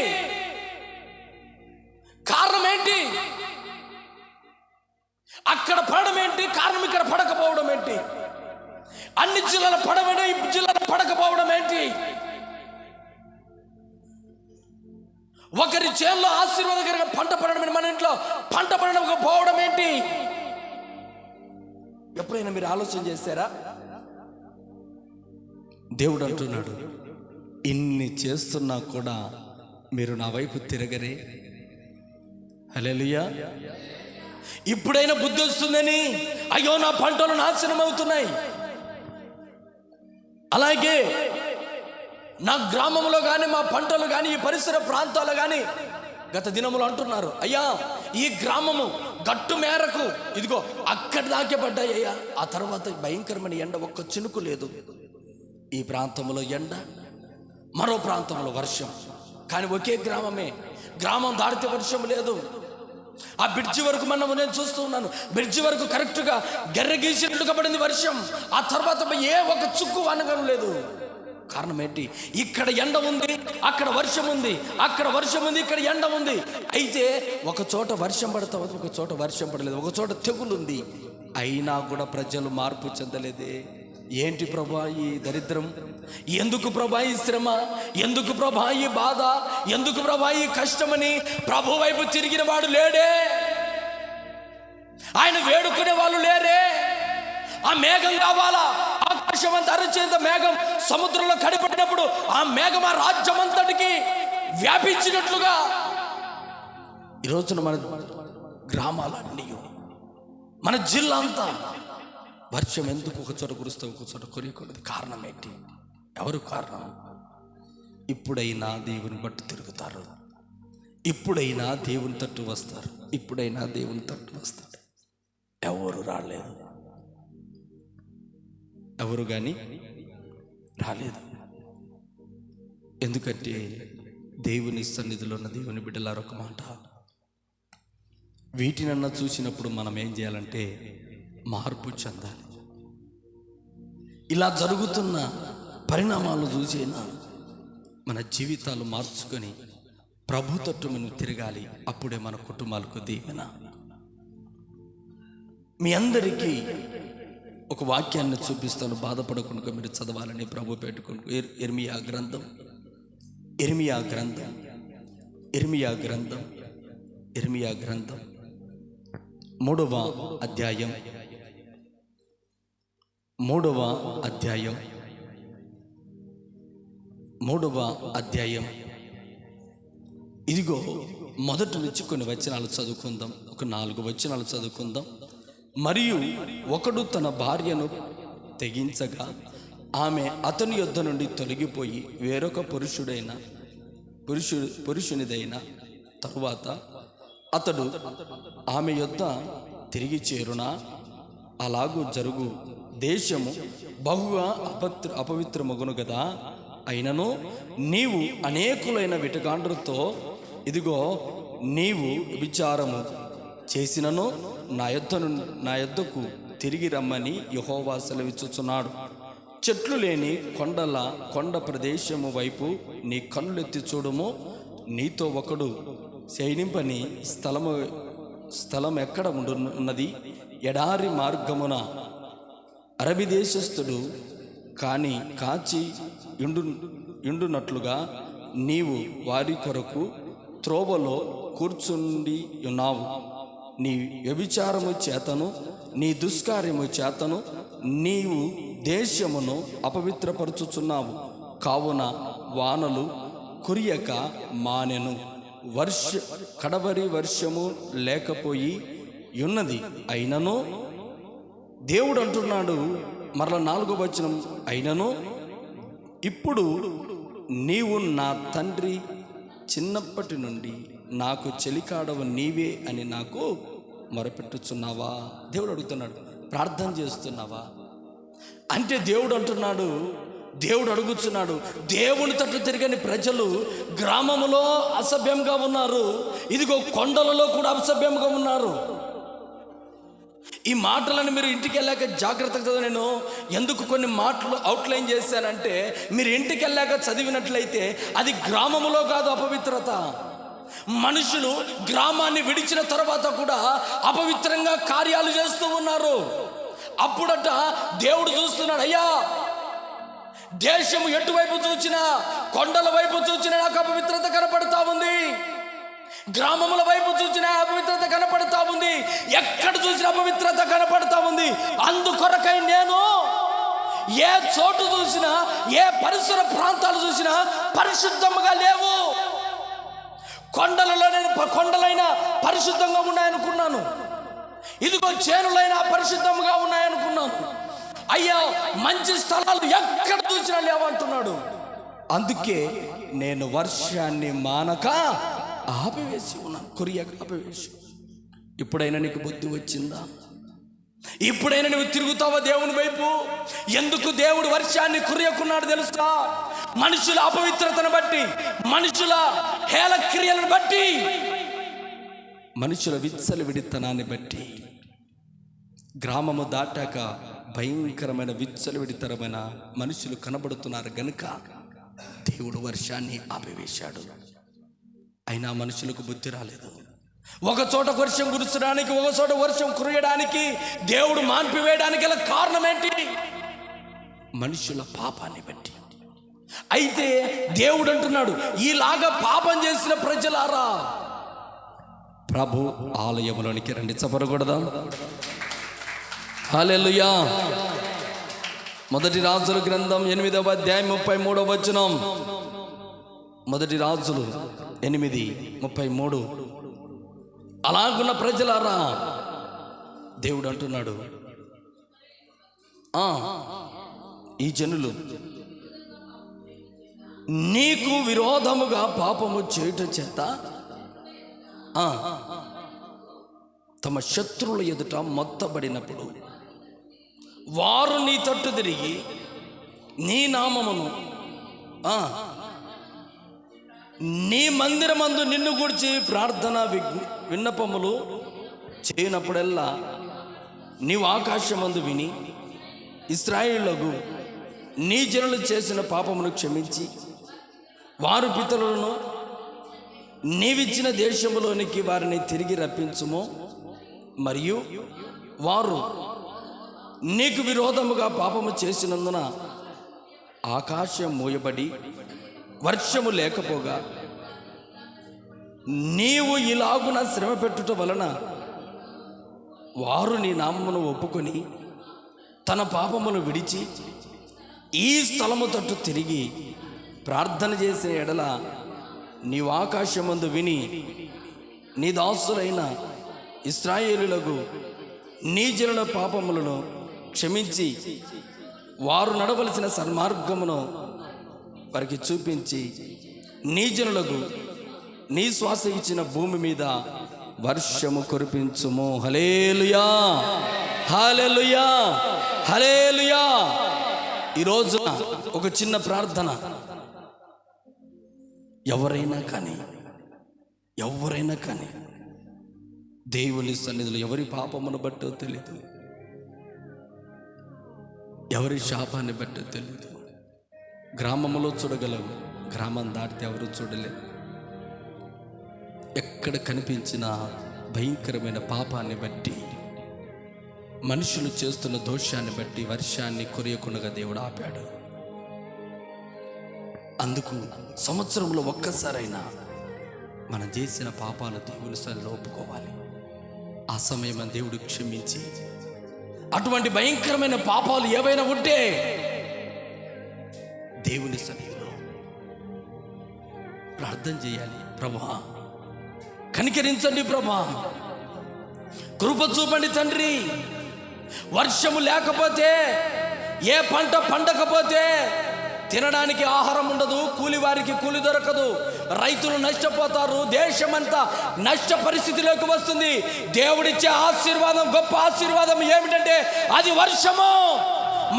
కారణం ఏంటి? అక్కడ పడడం ఏంటి? కారణం ఇక్కడ పడకపోవడం ఏంటి? అన్ని జిల్లాల పడవడం, ఈ జిల్లాలో పడకపోవడం ఏంటి? ఒకరి చేనులో ఆశీర్వాదకరంగా పంట పడడం, మన ఇంట్లో పంట పడకపోవడం ఏంటి? ఎప్పుడైనా మీరు ఆలోచన చేశారా? దేవుడు అంటున్నాడు, ఇన్ని చేస్తున్నా కూడా మీరు నా వైపు తిరగరే. హల్లెలూయా. ఇప్పుడైనా బుద్ధి వస్తుందని, అయ్యో నా పంటలు నాశనం అవుతున్నాయి. అలాగే నా గ్రామంలో కానీ, మా పంటలు కానీ, ఈ పరిసర ప్రాంతాలు కానీ గత దినములు అంటున్నారు, అయ్యా ఈ గ్రామము గట్టు మేరకు ఇదిగో అక్కడి దాకే పడ్డాయి అయ్యా. ఆ తర్వాత భయంకరమైన ఎండ, ఒక్క చినుకు లేదు. ఈ ప్రాంతంలో ఎండ, మరో ప్రాంతంలో వర్షం. కానీ ఒకే గ్రామమే, గ్రామం దాటితే వర్షం లేదు. ఆ బ్రిడ్జి వరకు నేను చూస్తూ ఉన్నాను, బ్రిడ్జి వరకు కరెక్ట్గా గెర్ర గీసినట్లుగా పడింది వర్షం. ఆ తర్వాత ఏ ఒక చుక్కు అనగం లేదు. కారణం ఏంటి? ఇక్కడ ఎండ ఉంది, అక్కడ వర్షం ఉంది, అక్కడ వర్షం ఉంది, ఇక్కడ ఎండ ఉంది. అయితే ఒక చోట వర్షం పడతా ఉంది, ఒక చోట వర్షం పడలేదు, ఒక చోట తెగులుంది. అయినా కూడా ప్రజలు మార్పు చెందలేదే. ఏంటి ప్రభా ఈ దరిద్రం? ఎందుకు ప్రభా ఈ శ్రమ? ఎందుకు ప్రభా ఈ బాధ? ఎందుకు ప్రభా ఈ కష్టమని ప్రభు వైపు తిరిగిన వాడు లేడే. ఆయన వేడుకునే వాళ్ళు లేరే. ఆ మేఘం కావాలా? ఆకాశం అంతా అరచేంత మేఘం సముద్రంలో కడిపడినప్పుడు ఆ మేఘం ఆ రాజ్యం అంతటికి వ్యాపించినట్లుగా ఈ రోజున మన గ్రామాలన్నీ, మన జిల్లా అంతా వర్షం ఎందుకు ఒక చోట కురుస్తే ఒక చోట కొరియకూడదు? కారణం ఏంటి? ఎవరు కారణం? ఇప్పుడైనా దేవుని బట్టి తిరుగుతారు, ఇప్పుడైనా దేవుని తట్టు వస్తారు, ఇప్పుడైనా దేవుని తట్టు వస్తారు. ఎవరు రాలేదు, ఎవరు కానీ రాలేదు. ఎందుకంటే దేవుని సన్నిధిలో ఉన్న దేవుని బిడ్డలారు ఒక మాట, వీటినన్నా చూసినప్పుడు మనం ఏం చేయాలంటే మార్పు చెందాలి. ఇలా జరుగుతున్న పరిణామాలు చూసేనా మన జీవితాలు మార్చుకొని ప్రభు తట్టు మనం తిరగాలి. అప్పుడే మన కుటుంబాలకు దీవెన. మీ అందరికీ ఒక వాక్యాన్ని చూపిస్తాను, బాధపడకుండా మీరు చదవాలని ప్రభు పెట్టుకుని. ఇర్మియా గ్రంథం 3వ అధ్యాయం 3వ అధ్యాయం ఇదిగో మొదటి నుంచి కొన్ని వచనాలు చదువుకుందాం, ఒక 4 వచనాలు చదువుకుందాం. మరియు ఒకడు తన భార్యను తెగించగా ఆమె అతని యొద్ద నుండి తొలగిపోయి వేరొక పురుషునిదైన తరువాత అతడు ఆమె యొద్ద తిరిగి చేరునా? అలాగూ జరుగు. దేశము బహుగా అపవిత్రమగును కదా. అయినను నీవు అనేకులైన విటకాండ్రుతో ఇదిగో నీవు విచారము చేసినను నా యొద్దకు తిరిగి రమ్మని యెహోవా సెలవిచ్చుచున్నాడు. చెట్లు లేని కొండ ప్రదేశము వైపు నీ కన్నులెత్తి చూడుము. నీతో ఒకడు శయనింపని స్థలం ఎక్కడ ఉన్నది? ఎడారి మార్గమున అరబి దేశస్థుడు కాని కాచి ఇండునట్లుగా నీవు వారి కొరకు త్రోవలో కూర్చుండి ఉన్నావు. నీ వ్యభిచారము చేతను నీ దుష్కార్యము చేతను నీవు దేశమును అపవిత్రపరచుచున్నావు. కావున వానలు కురియక మానెను, కడవరి వర్షము లేకపోయి ఉన్నది. అయినను దేవుడు అంటున్నాడు, మరల 4వ వచనం, అయినను ఇప్పుడు నీవు నా తండ్రి చిన్నప్పటి నుండి నాకు చెలికాడవ నీవే అని నాకు మొరపెట్టుచున్నావా? దేవుడు అడుగుతున్నాడు, ప్రార్థన చేస్తున్నావా అంటే దేవుడు అంటున్నాడు, దేవుడు అడుగుతున్నాడు. దేవుని తట్టు తిరగని ప్రజలు గ్రామంలో అసభ్యంగా ఉన్నారు, ఇదిగో కొండలలో కూడా అసభ్యంగా ఉన్నారు. ఈ మాటలను మీరు ఇంటికి వెళ్ళాక జాగ్రత్తగా, నేను ఎందుకు కొన్ని మాటలు అవుట్లైన్ చేశానంటే, మీరు ఇంటికి వెళ్ళాక చదివినట్లయితే అది గ్రామములో కాదు అపవిత్రత. మనుషులు గ్రామాన్ని విడిచిన తర్వాత కూడా అపవిత్రంగా కార్యాలు చేస్తూ ఉన్నారు. అప్పుడట దేవుడు చూస్తున్నాడు, అయ్యా దేశము ఎటువైపు చూచినా, కొండల వైపు చూచినా నాకు అపవిత్రత కనపడతా ఉంది, గ్రామముల వైపు చూసినా అపవిత్రత కనపడతా ఉంది, ఎక్కడ చూసినా అపవిత్రత కనపడతా ఉంది. అందుకొరకై నేను ఏ చోటు చూసినా, ఏ పరిసర ప్రాంతాలు చూసినా పరిశుద్ధముగా లేవు. కొండలైనా పరిశుద్ధంగా ఉన్నాయనుకున్నాను, ఇదిగో చేనులైనా పరిశుద్ధంగా ఉన్నాయనుకున్నాను. అయ్యా, మంచి స్థలాలు ఎక్కడ చూసినా లేవంటున్నాడు. అందుకే నేను వర్షాన్ని మానక ఆపివేసి ఉన్నాను, కురియక ఆపివేసి. ఇప్పుడైనా నీకు బుద్ధి వచ్చిందా? ఇప్పుడైనా నువ్వు తిరుగుతావా దేవుని వైపు? ఎందుకు దేవుడు వర్షాన్ని కురియకున్నాడు తెలుసా? మనుషుల అపవిత్రతను బట్టి, మనుషుల హేళ క్రియలను బట్టి, మనుషుల విచ్చలవిడితనాన్ని బట్టి. గ్రామము దాటాక భయంకరమైన విచ్చలవిడితరమైన మనుషులు కనబడుతున్నారు గనుక దేవుడు వర్షాన్ని ఆపివేశాడు. అయినా మనుషులకు బుద్ధి రాలేదు. ఒక చోట వర్షం కురచడానికి, ఒక చోట వర్షం కురియడానికి దేవుడు మాన్పివేయడానికి గల కారణం ఏంటి? మనుషుల పాపాన్ని బట్టి. అయితే దేవుడు అంటున్నాడు, ఈలాగా పాపం చేసిన ప్రజలారా ప్రభు ఆలయంలోనికి రండి. చపరకూడదా? హల్లెలూయా. మొదటి రాజుల గ్రంథం 8వ అధ్యాయం 33వ వచనం. మొదటి రాజులు 8:33. అలాగున్న ప్రజలారా దేవుడు అంటున్నాడు, ఈ జనులు నీకు విరోధముగా పాపము చేయుట చేత తమ శత్రువుల ఎదుట మొత్తబడినప్పుడు వారు నీ తట్టు తిరిగి నీ నామమును నీ మందిరమందు నిన్ను గురించి ప్రార్థన విన్నపములు చేయనప్పుడల్లా నీవు ఆకాశమందు విని ఇశ్రాయేలులకు నీ జనులు చేసిన పాపమును క్షమించి వారు పితరులను నీవిచ్చిన దేశములోనికి వారిని తిరిగి రప్పించుము. మరియు వారు నీకు విరోధముగా పాపము చేసినందున ఆకాశం మూయబడి వర్షము లేకపోగా నీవు ఇలాగున శ్రమ పెట్టుట వలన వారు నీ నామమును ఒప్పుకొని తన పాపమును విడిచి ఈ స్థలము తట్టు తిరిగి ప్రార్థన చేసే ఎడల నీవు ఆకాశమందు విని నీ దాసులైన ఇశ్రాయేలులకు నీ జనుల పాపములను క్షమించి వారు నడవలసిన సన్మార్గమును వారికి చూపించి నీ జనులకు నీ శ్వాస ఇచ్చిన భూమి మీద వర్షము కురిపించుము. హల్లెలూయా, హల్లెలూయా, హల్లెలూయా. ఈరోజు ఒక చిన్న ప్రార్థన. ఎవరైనా కానీ దేవుని సన్నిధిలో ఎవరి పాపమును బట్టో తెలియదు, ఎవరి శాపాన్ని బట్టో తెలియదు. గ్రామంలో చూడగలవు, గ్రామం దాటితే ఎవరు చూడలేరు. ఎక్కడ కనిపించిన భయంకరమైన పాపాన్ని బట్టి, మనుషులు చేస్తున్న దోషాన్ని బట్టి వర్షాన్ని కురియకుండా దేవుడు ఆపాడు. అందుకు సంవత్సరంలో ఒక్కసారైనా మనం చేసిన పాపాలు దేవుని సన్నిధిలో ఒప్పుకోవాలి. ఆ సమయం దేవుడు క్షమించి అటువంటి భయంకరమైన పాపాలు ఏవైనా ఉంటే దేవుని సన్నిధిలో ప్రార్థన చేయాలి. ప్రభువా కనికరించండి, ప్రభువా కృప చూపండి తండ్రి. వర్షము లేకపోతే, ఏ పంట పండకపోతే తినడానికి ఆహారం ఉండదు, కూలి వారికి కూలి దొరకదు, రైతులు నష్టపోతారు, దేశమంతా నష్ట పరిస్థితిలోకి వస్తుంది. దేవుడిచ్చే ఆశీర్వాదం, గొప్ప ఆశీర్వాదం ఏమిటంటే అది వర్షము.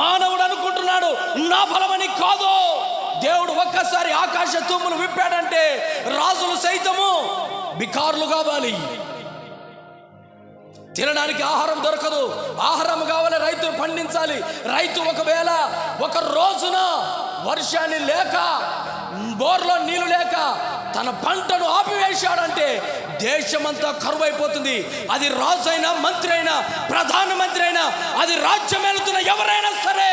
మానవుడు అనుకుంటున్నాడు నా బలమని, కాదు. దేవుడు ఒక్కసారి ఆకాశ తుమ్ములు విప్పాడంటే రాజులు సైతము బికారులు కావాలి. తినడానికి ఆహారం దొరకదు, ఆహారం కావాలి, రైతులు పండించాలి. రైతు ఒకవేళ ఒక రోజున వర్షాన్ని లేక, బోర్లో నీళ్లు లేక తన పంటను ఆపివేశాడంటే దేశమంతా కరువైపోతుంది. అది రాజు అయినా, మంత్రి అయినా, ప్రధానమంత్రి అయినా, అది రాజ్యం వెళుతున్న ఎవరైనా సరే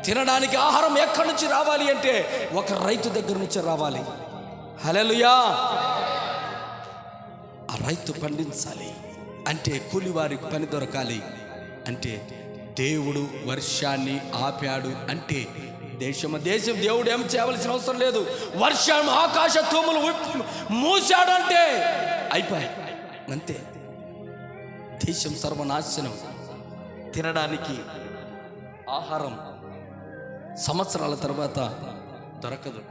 తినడానికి ఆహారం ఎక్కడి నుంచి రావాలి అంటే ఒక రైతు దగ్గర నుంచి రావాలి. హల్లెలూయా. ఆ రైతు పండించాలి అంటే, కూలివారికి పని దొరకాలి అంటే దేవుడు వర్షాన్ని ఆపాడు అంటే దేశం దేవుడు ఏం చేయవలసిన అవసరం లేదు. వర్షం ఆకాశ తూములు మూసాడంటే అయిపోయాయి, అంతే. దేశం సర్వనాశనం. తినడానికి ఆహారం సంవత్సరాల తర్వాత దొరకదు.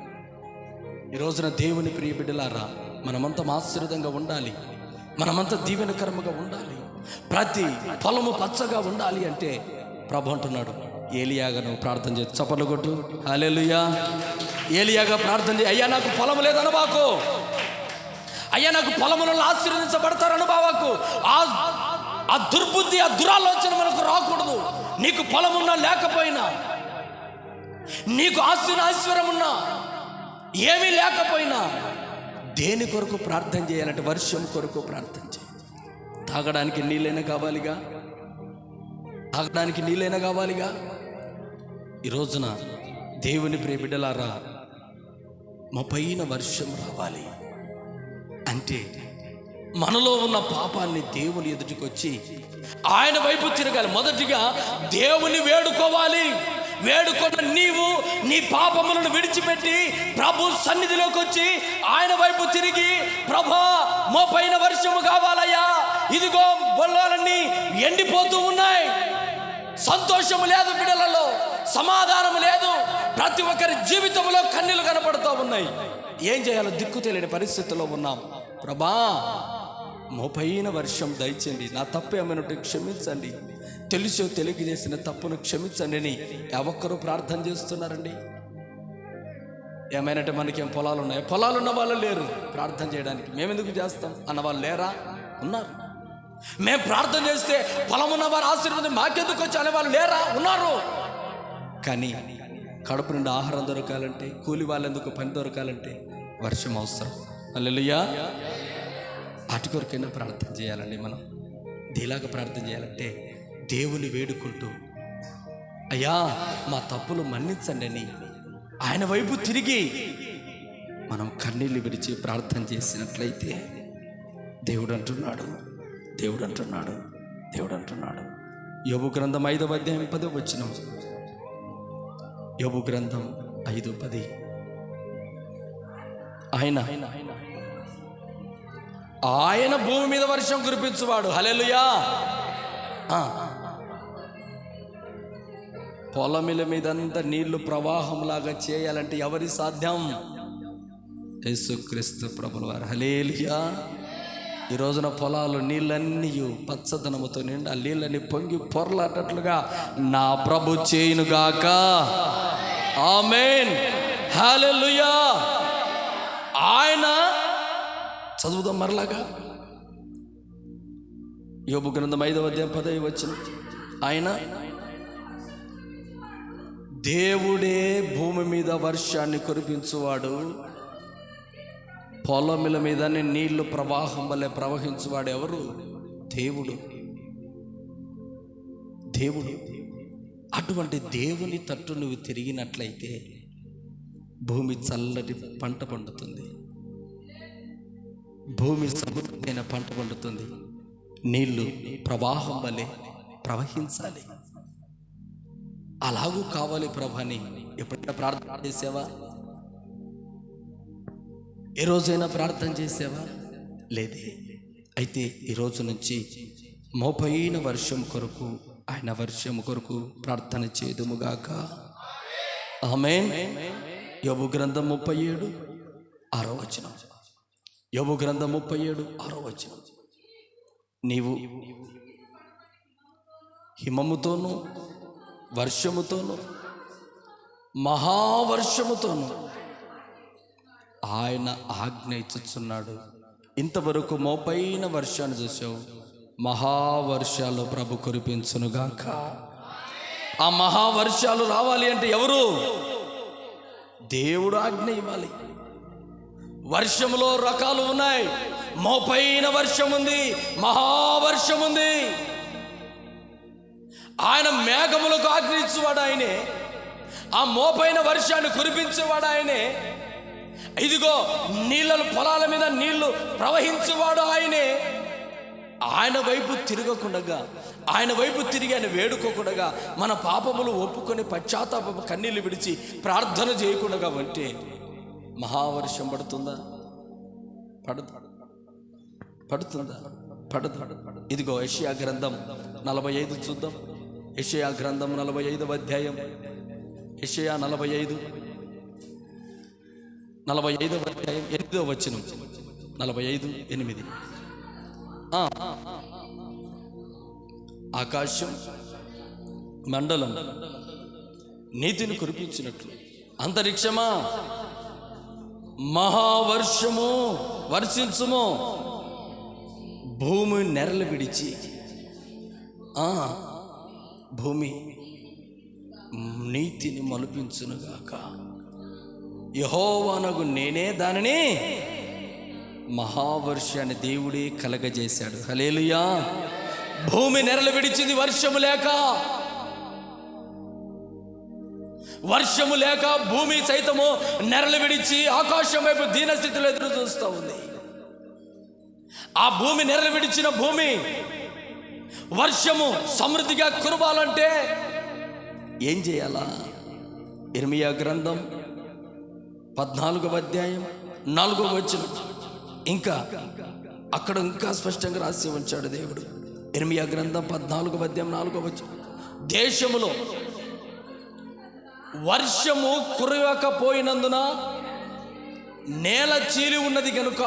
ఈ రోజున దేవుని ప్రియ బిడ్డలారా, మనమంతా ఆశీర్వాదంగా ఉండాలి, మనమంతా దీవెనకరముగా ఉండాలి, ప్రతి పొలము పచ్చగా ఉండాలి అంటే ప్రభు అంటున్నాడు, ఏలియాగా నువ్వు ప్రార్థన చేసి చప్పట్లు కొట్టు. హల్లెలూయా. ఏలియాగా ప్రార్థన చేయి. అయ్యా నాకు పొలం లేదనబాకు, అయ్యా నాకు పొలములను ఆశీర్వదించబడతారు అనుభవాకు. ఆ దుర్బుద్ధి, ఆ దురాలోచన మనకు రాకూడదు. నీకు పొలమున్నా లేకపోయినా, నీకు ఐశ్వర్యం ఉన్నా, ఏమీ లేకపోయినా దేని కొరకు ప్రార్థన చేయాలంటే వర్షం కొరకు ప్రార్థన చేయాలి. తాగడానికి నీళ్ళైనా కావాలిగా, తాగడానికి నీళ్ళైనా కావాలిగా. ఈ రోజున దేవుని ప్రియ బిడ్డలారా, మా పైన వర్షం రావాలి అంటే మనలో ఉన్న పాపాన్ని దేవుని ఎదుటికి వచ్చి ఆయన వైపు తిరగాలి. మొదటిగా దేవుని వేడుకోవాలి. వేడుకున్న నీవు నీ పాపములను విడిచిపెట్టి ప్రభు సన్నిధిలోకి వచ్చి ఆయన వైపు తిరిగి, ప్రభా మా పైన వర్షము కావాలయ్యా, ఇదిగో బొల్లాలన్నీ ఎండిపోతూ ఉన్నాయి, సంతోషము లేదు, బిడ్డలలో సమాధానం లేదు, ప్రతి ఒక్కరి జీవితంలో కన్నీళ్లు కనపడుతూ ఉన్నాయి. ఏం చేయాలో దిక్కు తెలియని పరిస్థితుల్లో ఉన్నాం. ప్రభా మోపైన వర్షం దయచేయండి, నా తప్పు ఏమైనా క్షమించండి, తెలుసో తెలియక చేసిన తప్పును క్షమించండి అని ఒక్కరు ప్రార్థన చేస్తున్నారండి. ఏమైనా మనకేం పొలాలు ఉన్నాయి, పొలాలు ఉన్న వాళ్ళు లేరు ప్రార్థన చేయడానికి, మేమెందుకు చేస్తాం అన్న వాళ్ళు లేరా? ఉన్నారు. మేము ప్రార్థన చేస్తే పొలం ఉన్నవారు ఆశీర్వాదం మాకెందుకు వచ్చి అనేవాళ్ళు లేరా? ఉన్నారు. కానీ కడుపు నుండి ఆహారం దొరకాలంటే, కూలి వాళ్ళెందుకు పని దొరకాలంటే వర్షం అవసరం. హల్లెలూయా. వాటి కొరకైనా ప్రార్థన చేయాలండి. మనం దీలాగా ప్రార్థన చేయాలంటే దేవుని వేడుకుంటూ, అయ్యా మా తప్పులు మన్నించండి అని ఆయన వైపు తిరిగి మనం కన్నీళ్ళు విడిచి ప్రార్థన చేసినట్లయితే దేవుడు అంటున్నాడు, దేవుడు అంటున్నాడు, దేవుడు అంటున్నాడు. యోబు గ్రంథం 5వ అధ్యాయం 10వ వచనం. యోబు గ్రంథం 5:10. ఆయన భూమి మీద వర్షం కురిపించువాడు. హల్లెలూయా. పొలముల మీదంతా నీళ్లు ప్రవాహంలాగా చేయాలంటే ఎవరి సాధ్యం? యేసుక్రీస్తు ప్రభుల వారు. హల్లెలూయా. ఈ రోజున పొలాలు నీళ్ళన్నీ పచ్చదనముతో నిండి ఆ నీళ్ళని పొంగి పొరలాటట్లుగా నా ప్రభు చేయునుగాక. ఆమేన్. హల్లెలూయా. ఆయన చదువుదాం మరలాగా. యోబు గ్రంథం 5వ అధ్యాయం 10వ వచనం. ఆయన దేవుడే భూమి మీద వర్షాన్ని కురిపించువాడు, పొలముల మీద నీళ్లు ప్రవాహం వల్లే ప్రవహించువాడు ఎవరు? దేవుడు. దేవుడు. అటువంటి దేవుని తట్టు నువ్వు తిరిగినట్లయితే భూమి చల్లటి పంట పండుతుంది, భూమి సమృద్ధమైన పంట పండుతుంది. నీళ్లు ప్రవాహం వల్లే ప్రవహించాలి. అలాగూ కావాలి ప్రభాని. ఎప్పుడైనా ప్రార్థన చేసావా? ఏ రోజైనా ప్రార్థన చేసావా? లేదే. అయితే ఈరోజు నుంచి మోపైన వర్షం కొరకు, ఆయన వర్షం కొరకు ప్రార్థన చేదుముగాక. ఆమేన్. యోబు గ్రంథం 37:6 వచనం. యోబు గ్రంథం 37:6 వచనం. నీవు హిమముతోనూ వర్షముతోనూ మహావర్షముతోనూ ఆయన ఆజ్ఞ ఇచ్చుచున్నాడు. ఇంతవరకు మోపైన వర్షాన్ని చూసావు, మహావర్షాలు ప్రభు కురిపించునుగాక. ఆ మహావర్షాలు రావాలి అంటే ఎవరు? దేవుడు ఆజ్ఞ ఇవ్వాలి. వర్షంలో రకాలు ఉన్నాయి. మోపైన వర్షం ఉంది, మహావర్షం ఉంది. ఆయన మేఘములకు ఆజ్ఞ ఇచ్చేవాడు ఆయనే, ఆ మోపైన వర్షాన్ని కురిపించేవాడు ఆయనే. ఇదిగో నీళ్ళను పొలాల మీద నీళ్లు ప్రవహించేవాడు ఆయనే. ఆయన వైపు తిరగకుండగా, ఆయన వైపు తిరిగి ఆయన వేడుకోకుండగా, మన పాపములు ఒప్పుకొని పశ్చాత్తాప కన్నీళ్లు విడిచి ప్రార్థన చేయకుండా ఉంటే మహావర్షం పడుతుందా? పడుతుందా? పడదు. ఇదిగో యెషయా గ్రంథం 45 చూద్దాం. యెషయా గ్రంథం 45వ అధ్యాయం. యెషయా 45వ అధ్యాయం 8వ వచనం. 45:8. ఆకాశం మండలం నీతిని కురిపించినట్లు అంతరిక్షమా మహావర్షము వర్షించుము, భూమి నెరలు విడిచి భూమి నీతిని మలుపించునుగాక. యెహోవానగు నేనే దానిని మహావర్షాన్ని దేవుడే కలగజేశాడు. హల్లెలూయా. భూమి నెరలు విడిచింది వర్షము లేక. వర్షము లేక భూమి సైతము నెరలు విడిచి ఆకాశం వైపు దీనస్థితిలో ఎదురు చూస్తూ ఉంది. ఆ భూమి నెరలు విడిచిన భూమి వర్షము సమృద్ధిగా కురవాలంటే ఏం చేయాలా? ఇర్మియా గ్రంథం 14వ అధ్యాయం 4వ వచనం. ఇంకా అక్కడ ఇంకా స్పష్టంగా రాసి ఉంచాడు దేవుడు. ఇర్మియా గ్రంథం 14వ అధ్యాయం 4వ వచనం. దేశములో వర్షము కురవకపోయినందున నేల చీలి ఉన్నది కనుక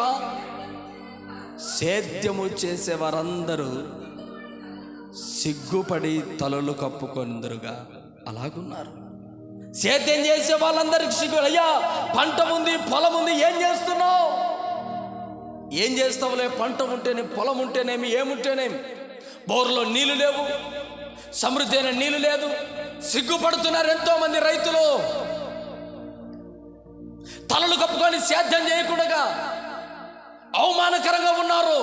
సేద్యము చేసే వారందరూ సిగ్గుపడి తలలు కప్పుకొందరుగా. అలాగున్నారు. సేద్యం చేసే వాళ్ళందరికీ సిగ్గు. అయ్యా పంట ఉంది, పొలం ఉంది, ఏం చేస్తున్నావు? ఏం చేస్తావులే, పంట ఉంటేనే, పొలం ఉంటేనేమి, ఏముంటేనేమి, బోర్లో నీళ్లు లేవు, సమృద్ధి అయిన నీళ్లు లేదు. సిగ్గుపడుతున్నారు ఎంతో మంది రైతులు. తలలు కప్పుకొని సేద్యం చేయకుండా అవమానకరంగా ఉన్నారు.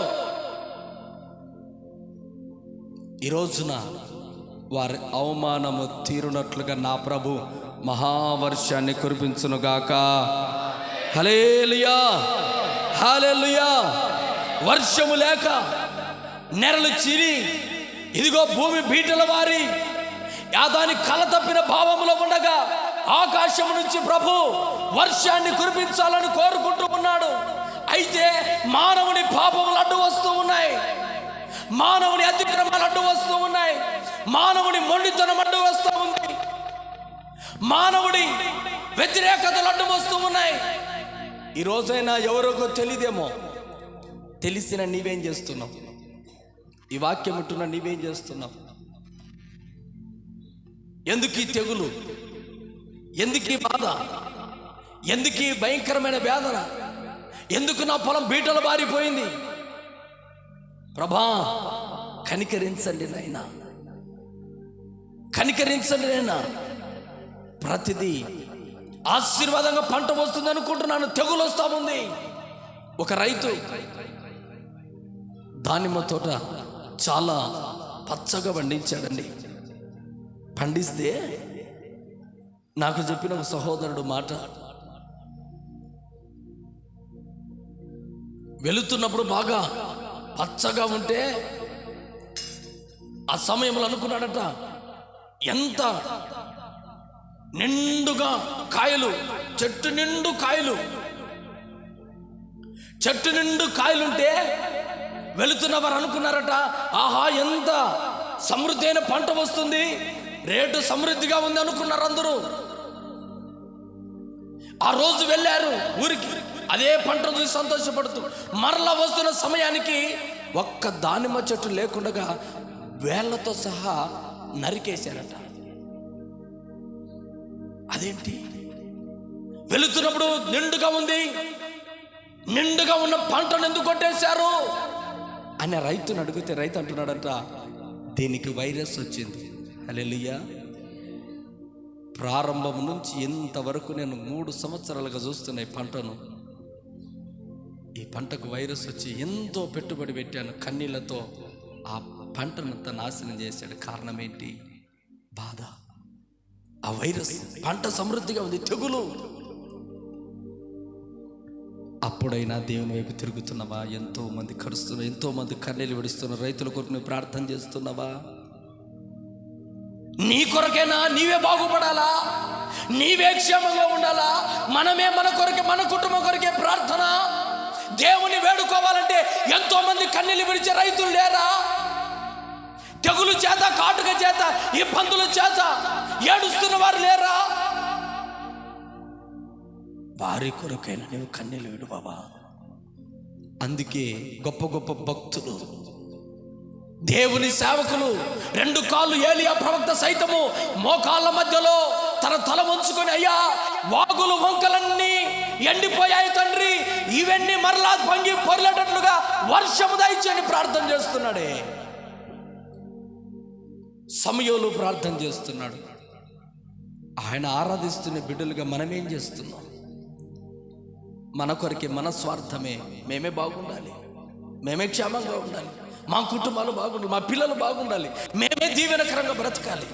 ఈ రోజున వారి అవమానము తీరునట్లుగా నా ప్రభు మహావర్షాన్ని కురిపించునుగాక. హల్లెలూయా, హల్లెలూయా. వర్షము లేక నెరలు చిరి ఇదిగో భూమి బీటల వారి దాని కల తప్పిన భావములో ఉండగా ఆకాశం నుంచి ప్రభు వర్షాన్ని కురిపించాలని కోరుకుంటూ ఉన్నాడు. అయితే మానవుని పాపములు అడ్డు వస్తూ ఉన్నాయి, మానవుని అతిక్రమాలు అడ్డు వస్తూ ఉన్నాయి, మానవుని మొండితనం అడ్డు వస్తూ ఉంది, మానవుడి వ్యతిరేకతలు అడ్డు వస్తూ ఉన్నాయి. ఈ రోజైనా ఎవరికో తెలియదేమో, తెలిసిన నీవేం చేస్తున్నావు? ఈ వాక్యం ఉంటున్నా నీవేం చేస్తున్నావు? ఎందుకు ఈ తెగులు? ఎందుకు ఈ బాధ? ఎందుకు ఈ భయంకరమైన వేదన? ఎందుకు నా పొలం బీటలు బారిపోయింది? ప్రభా కనికరించండి నాయనా, కనికరించండి నాయనా. ప్రతిదీ ఆశీర్వాదంగా పంట వస్తుంది అనుకుంటున్నాను, తెగులు వస్తా ఉంది. ఒక రైతు దానిమ్మ తోట చాలా పచ్చగా పండించాడండి. పండిస్తే నాకు చెప్పిన ఒక సహోదరుడు మాట, వెళుతున్నప్పుడు బాగా పచ్చగా ఉంటే ఆ సమయంలో అనుకున్నాడట, ఎంత నిండుగా కాయలు, చెట్టు నిండు కాయలు, చెట్టు నిండు కాయలుంటే వెళుతున్న వారు అనుకున్నారట, ఆహా ఎంత సమృద్ధి అయిన పంట వస్తుంది, రేటు సమృద్ధిగా ఉంది అనుకున్నారు అందరూ. ఆ రోజు వెళ్ళారు ఊరికి, అదే పంట చూసి సంతోషపడుతూ మరలా వస్తున్న సమయానికి ఒక్క దానిమ్మ చెట్టు లేకుండా వేళ్లతో సహా నరికేశారట. అదేంటి? వెళుతున్నప్పుడు నిండుగా ఉంది, నిండుగా ఉన్న పంటను ఎందుకు కొట్టేశారు అని రైతుని అడిగితే రైతు అంటున్నాడంట, దీనికి వైరస్ వచ్చింది. హల్లెలూయా. ప్రారంభం నుంచి ఇంతవరకు నేను 3 సంవత్సరాలుగా చూస్తున్న ఈ పంటను, ఈ పంటకు వైరస్ వచ్చి ఎంతో పెట్టుబడి పెట్టాను, కన్నీళ్లతో ఆ పంటనంతా నాశనం చేశాడు. కారణం ఏంటి? బాధ. ఆ వైరస్. పంట సమృద్ధిగా ఉంది, తెగులు. అప్పుడైనా దేవుని వైపు తిరుగుతున్నావా? ఎంతో మంది కరుస్తున్నారు, ఎంతో మంది కన్నీళ్ళు విడుస్తున్నారు. రైతుల కొరకు నువ్వు ప్రార్థన చేస్తున్నావా? నీ కొరకేనా? నీవే బాగుపడాలా? నీవే క్షేమంగా ఉండాలా? మనమే మన కొరకే, మన కుటుంబం కొరకే ప్రార్థన. దేవుని వేడుకోవాలంటే ఎంతో మంది కన్నీళ్ళు విడిచే రైతులు లేరా? తెగులు చేత, కాటుక చేత, ఇబ్బందుల చేత ఏడుస్తున్న వారు లేరా? వారి కొరకైనా నీవు కన్నీళ్ళు విడు బాబా. అందుకే గొప్ప గొప్ప భక్తులు, దేవుని సేవకులు, 2 కాళ్ళు ఏలియా ప్రవక్త సైతము మోకాళ్ళ మధ్యలో తన తల వంచుకొని, అయ్యా వాగులు వంకలన్నీ ఎండిపోయాయి తండ్రి, ఇవన్నీ మరలా పొంగి పొరలేటట్లుగా వర్షము దయచేయని ప్రార్థన చేస్తున్నాడే. సమయంలో ప్రార్థన చేస్తున్నాడు. ఆయన ఆరాధిస్తున్న బిడ్డలుగా మనమేం చేస్తున్నాం? మన కొరకే, మన స్వార్థమే, మేమే బాగుండాలి, మేమే క్షేమంగా ఉండాలి, మా కుటుంబాలు బాగుండాలి, మా పిల్లలు బాగుండాలి, మేమే దీవెనకరంగా బ్రతకాలి.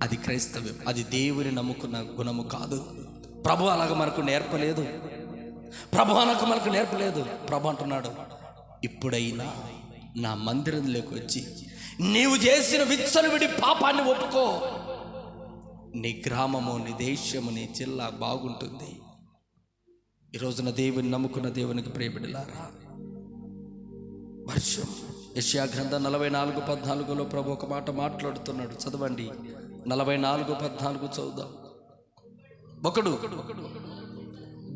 అది క్రైస్తవ్యం, అది దేవుని నమ్ముకున్న గుణము కాదు. ప్రభు అలాగ మనకు నేర్పలేదు. ప్రభు అనకు మనకు నేర్పలేదు. ప్రభు అంటున్నాడు, ఇప్పుడైనా నా మందిరంలోకి వచ్చి నీవు చేసిన విచ్చలవిడి పాపాన్ని ఒప్పుకో, నీ గ్రామము, నీ దేశము, నీ జిల్లా బాగుంటుంది. ఈ రోజున దేవుని నమ్ముకున్న దేవునికి ప్రియబిడ్డలారా, వర్షం యెషయా గ్రంథం 44:14 ప్రభు ఒక మాట మాట్లాడుతున్నాడు. చదవండి, 44:14 చదువుదాం. ఒకడు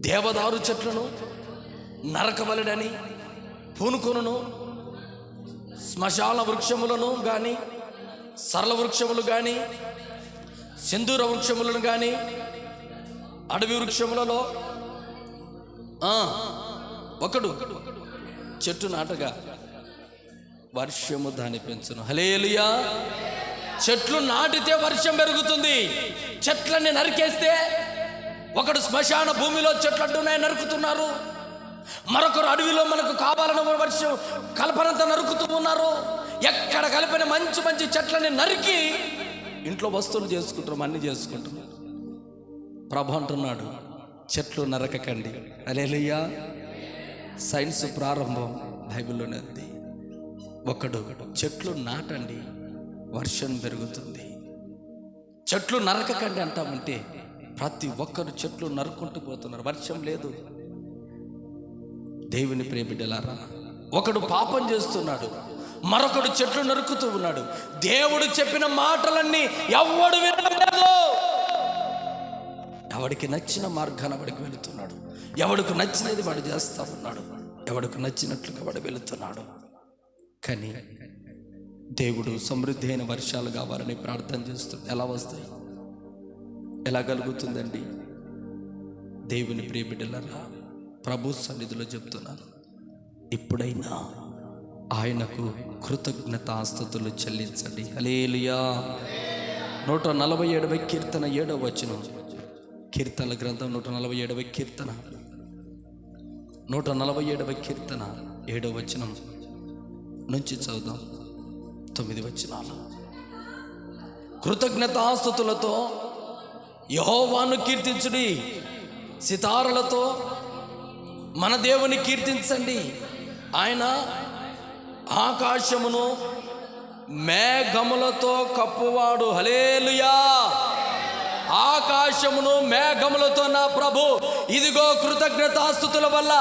దేవదారు చెట్లను నరకవలెడని పూనుకొనును, శ్మశాన వృక్షములను కానీ, సరళ వృక్షములు కానీ, సింధూర వృక్షములను కానీ, అడవి వృక్షములలో ఒకడు చెట్టు నాటగా వర్షము దాన్ని పెంచును. హల్లెలూయా. చెట్లు నాటితే వర్షం పెరుగుతుంది. చెట్లన్నీ నరికేస్తే, ఒకడు శ్మశాన భూమిలో చెట్లు అడ్డున్నాయి నరుకుతున్నారు, మరొకరు అడవిలో మనకు కావాలని వర్షం కలపనంతా నరుకుతూ ఉన్నారు. ఎక్కడ కలిపిన మంచి మంచి చెట్లని నరికి ఇంట్లో వస్తువులు చేసుకుంటున్నాం, అన్ని చేసుకుంటున్నారు. ప్రభు అంటున్నాడు, చెట్లు నరకకండి. హల్లెలూయా. సైన్స్ ప్రారంభం బైబిల్లోనే ఉంది. ఒకడు చెట్లు నాటండి, వర్షం పెరుగుతుంది. చెట్లు నరకకండి అంటామంటే ప్రతి ఒక్కరు చెట్లు నరుక్కుంటూ పోతున్నారు, వర్షం లేదు. దేవుని ప్రియబిడ్డలారా, ఒకడు పాపం చేస్తున్నాడు, మరొకడు చెట్లు నరుకుతూ ఉన్నాడు. దేవుడు చెప్పిన మాటలన్నీ ఎవడు వినలేదు. ఎవడికి నచ్చిన మార్గాన వాడికి వెళుతున్నాడు, ఎవడికి నచ్చినది వాడు చేస్తా ఉన్నాడు, ఎవడికి నచ్చినట్లుగా వాడు వెళుతున్నాడు. కానీ దేవుడు సమృద్ధి అయిన వర్షాలు కావాలని ప్రార్థన చేస్తుంది. ఎలా వస్తాయి? ఎలా కలుగుతుందండి? దేవుని ప్రియబిడ్డలారా, ప్రభు సన్నిధిలో చెప్తున్నాను, ఇప్పుడైనా ఆయనకు కృతజ్ఞతాస్తుతులు చెల్లించండి. హల్లెలూయా. 147వ కీర్తన 7వ వచనం. కీర్తనల గ్రంథం 147వ కీర్తన 147వ కీర్తన 7వ వచనం నుంచి చదువుదాం. 9 వచనాలు. కృతజ్ఞతాస్తుతులతో యెహోవాను కీర్తించుడి, సితారలతో మన దేవుని కీర్తించండి. ఆయన ఆకాశమును మేఘములతో కప్పువాడు. హల్లెలూయా. ఆకాశమును మేఘములతో నా ప్రభు, ఇదిగో కృతజ్ఞతాస్తుతుల వల్ల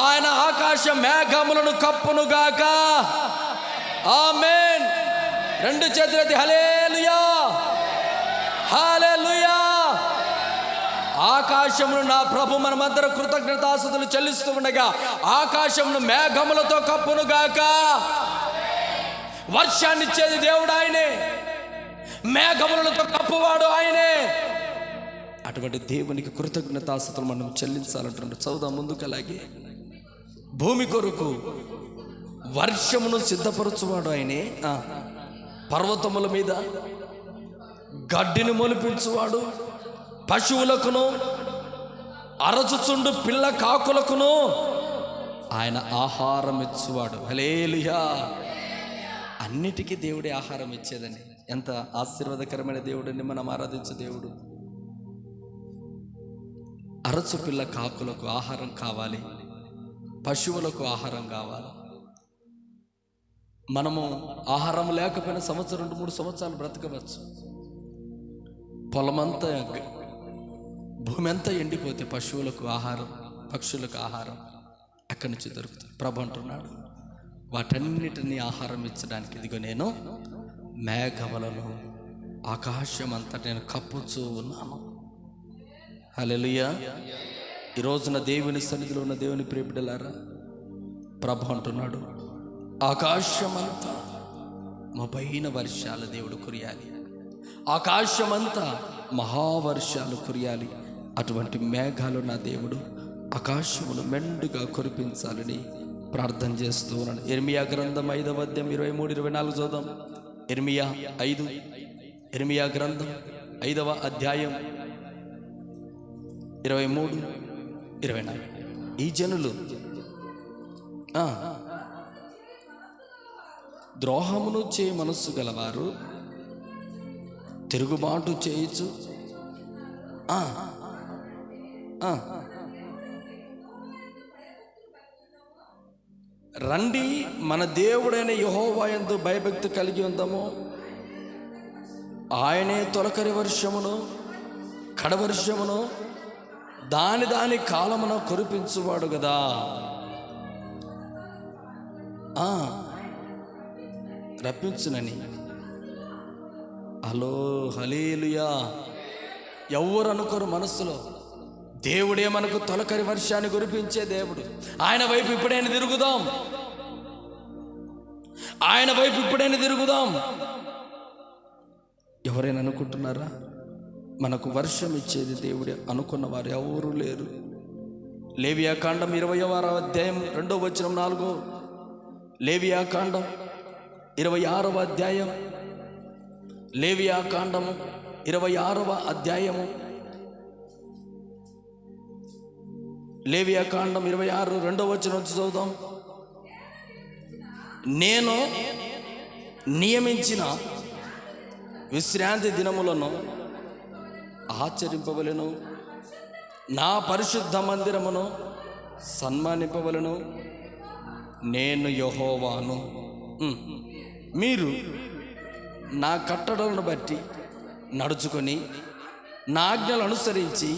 ఆయన ఆకాశ మేఘములను కప్పునుగాక. ఆమేన్. 2 చేతులెత్తి హల్లెలూయా, హల్లెలూయా. ఆకాశమును నా ప్రభు మనమందరం కృతజ్ఞతాస్తుతులు చెల్లిస్తూ ఉండగా ఆకాశమును మేఘములతో కప్పునుగాక. వర్షాన్ని ఇచ్చేది దేవుడు ఆయనే, మేఘములతో కప్పువాడు ఆయనే. అటువంటి దేవునికి కృతజ్ఞతాస్తుతులు మనం చెల్లించాలంటున్నాడు. చదువుదాం ముందుకు. అలాగే భూమి కొరకు వర్షమును సిద్ధపరచువాడు ఆయనే, పర్వతముల మీద గడ్డిని మొలిపించువాడు, పశువులకును అరచుచుండు పిల్ల కాకులకును ఆయన ఆహారం ఇచ్చువాడు. హల్లెలూయా. అన్నిటికీ దేవుడే ఆహారం ఇచ్చేదండి. ఎంత ఆశీర్వాదకరమైన దేవుడిని మనం ఆరాధించే దేవుడు. అరచు పిల్ల కాకులకు ఆహారం కావాలి, పశువులకు ఆహారం కావాలి. మనము ఆహారం లేకపోయినా సంవత్సరం 2-3 సంవత్సరాలు బ్రతకవచ్చు. పొలమంతా, భూమి అంతా ఎండిపోతే పశువులకు ఆహారం, పక్షులకు ఆహారం అక్కడి నుంచి దొరుకుతుంది. ప్రభు అంటున్నాడు, వాటన్నిటినీ ఆహారం ఇచ్చడానికి ఇదిగో నేను మేఘములను ఆకాశం అంతా నేను కప్పుచూ ఉన్నాను. హల్లెలూయా. ఈ రోజున దేవుని సన్నిధిలో ఉన్న దేవుని ప్రియ బిడ్డలారా, ప్రభు అంటున్నాడు, ఆకాశమంతా మోపైన వర్షాలు దేవుడు కురియాలి, ఆకాశమంతా మహావర్షాలు కురియాలి. అటువంటి మేఘాలు నా దేవుడు ఆకాశమును మెండుగా కురిపించాలని ప్రార్థన చేస్తూ ఉన్నాను. ఇర్మియా గ్రంథం 5వ అధ్యాయం 23-24 చూద్దాం. ఇర్మియా గ్రంథం 5వ అధ్యాయం 23-24. ఈ జనులు ద్రోహమును చే మనస్సు గలవారు, తిరుగుబాటు చేయొచ్చు. రండి, మన దేవుడైన యెహోవా యందు భయభక్తి కలిగి ఉందాము. ఆయనే తొలకరి వర్షమును కడవర్షమును దాని కాలమున కురిపించువాడు కదా. రప్పించునని. హలో, హల్లెలూయా. ఎవరు అనుకోరు మనస్సులో, దేవుడే మనకు తొలకరి వర్షాన్ని కురిపించే దేవుడు. ఆయన వైపు ఇప్పుడైనా తిరుగుదాం, ఆయన వైపు ఇప్పుడైనా తిరుగుదాం. ఎవరైనా అనుకుంటున్నారా మనకు వర్షం ఇచ్చేది దేవుడే? అనుకున్న వారు ఎవరు లేరు. లేవియాకాండం 20వ అధ్యాయం 2వ వచనం 4. లేవియాకాండం 26వ అధ్యాయం, లేవియాకాండము 26వ అధ్యాయము, లేవియాకాండం 26 2వ వచనం చదువుదాం. నేను నియమించిన విశ్రాంతి దినములను ఆచరింపవలెను, నా పరిశుద్ధ మందిరమును సన్మానింపవలెను, నేను యెహోవాను. మీరు నా కట్టడలను బట్టి నడుచుకొని నా ఆజ్ఞలు అనుసరించి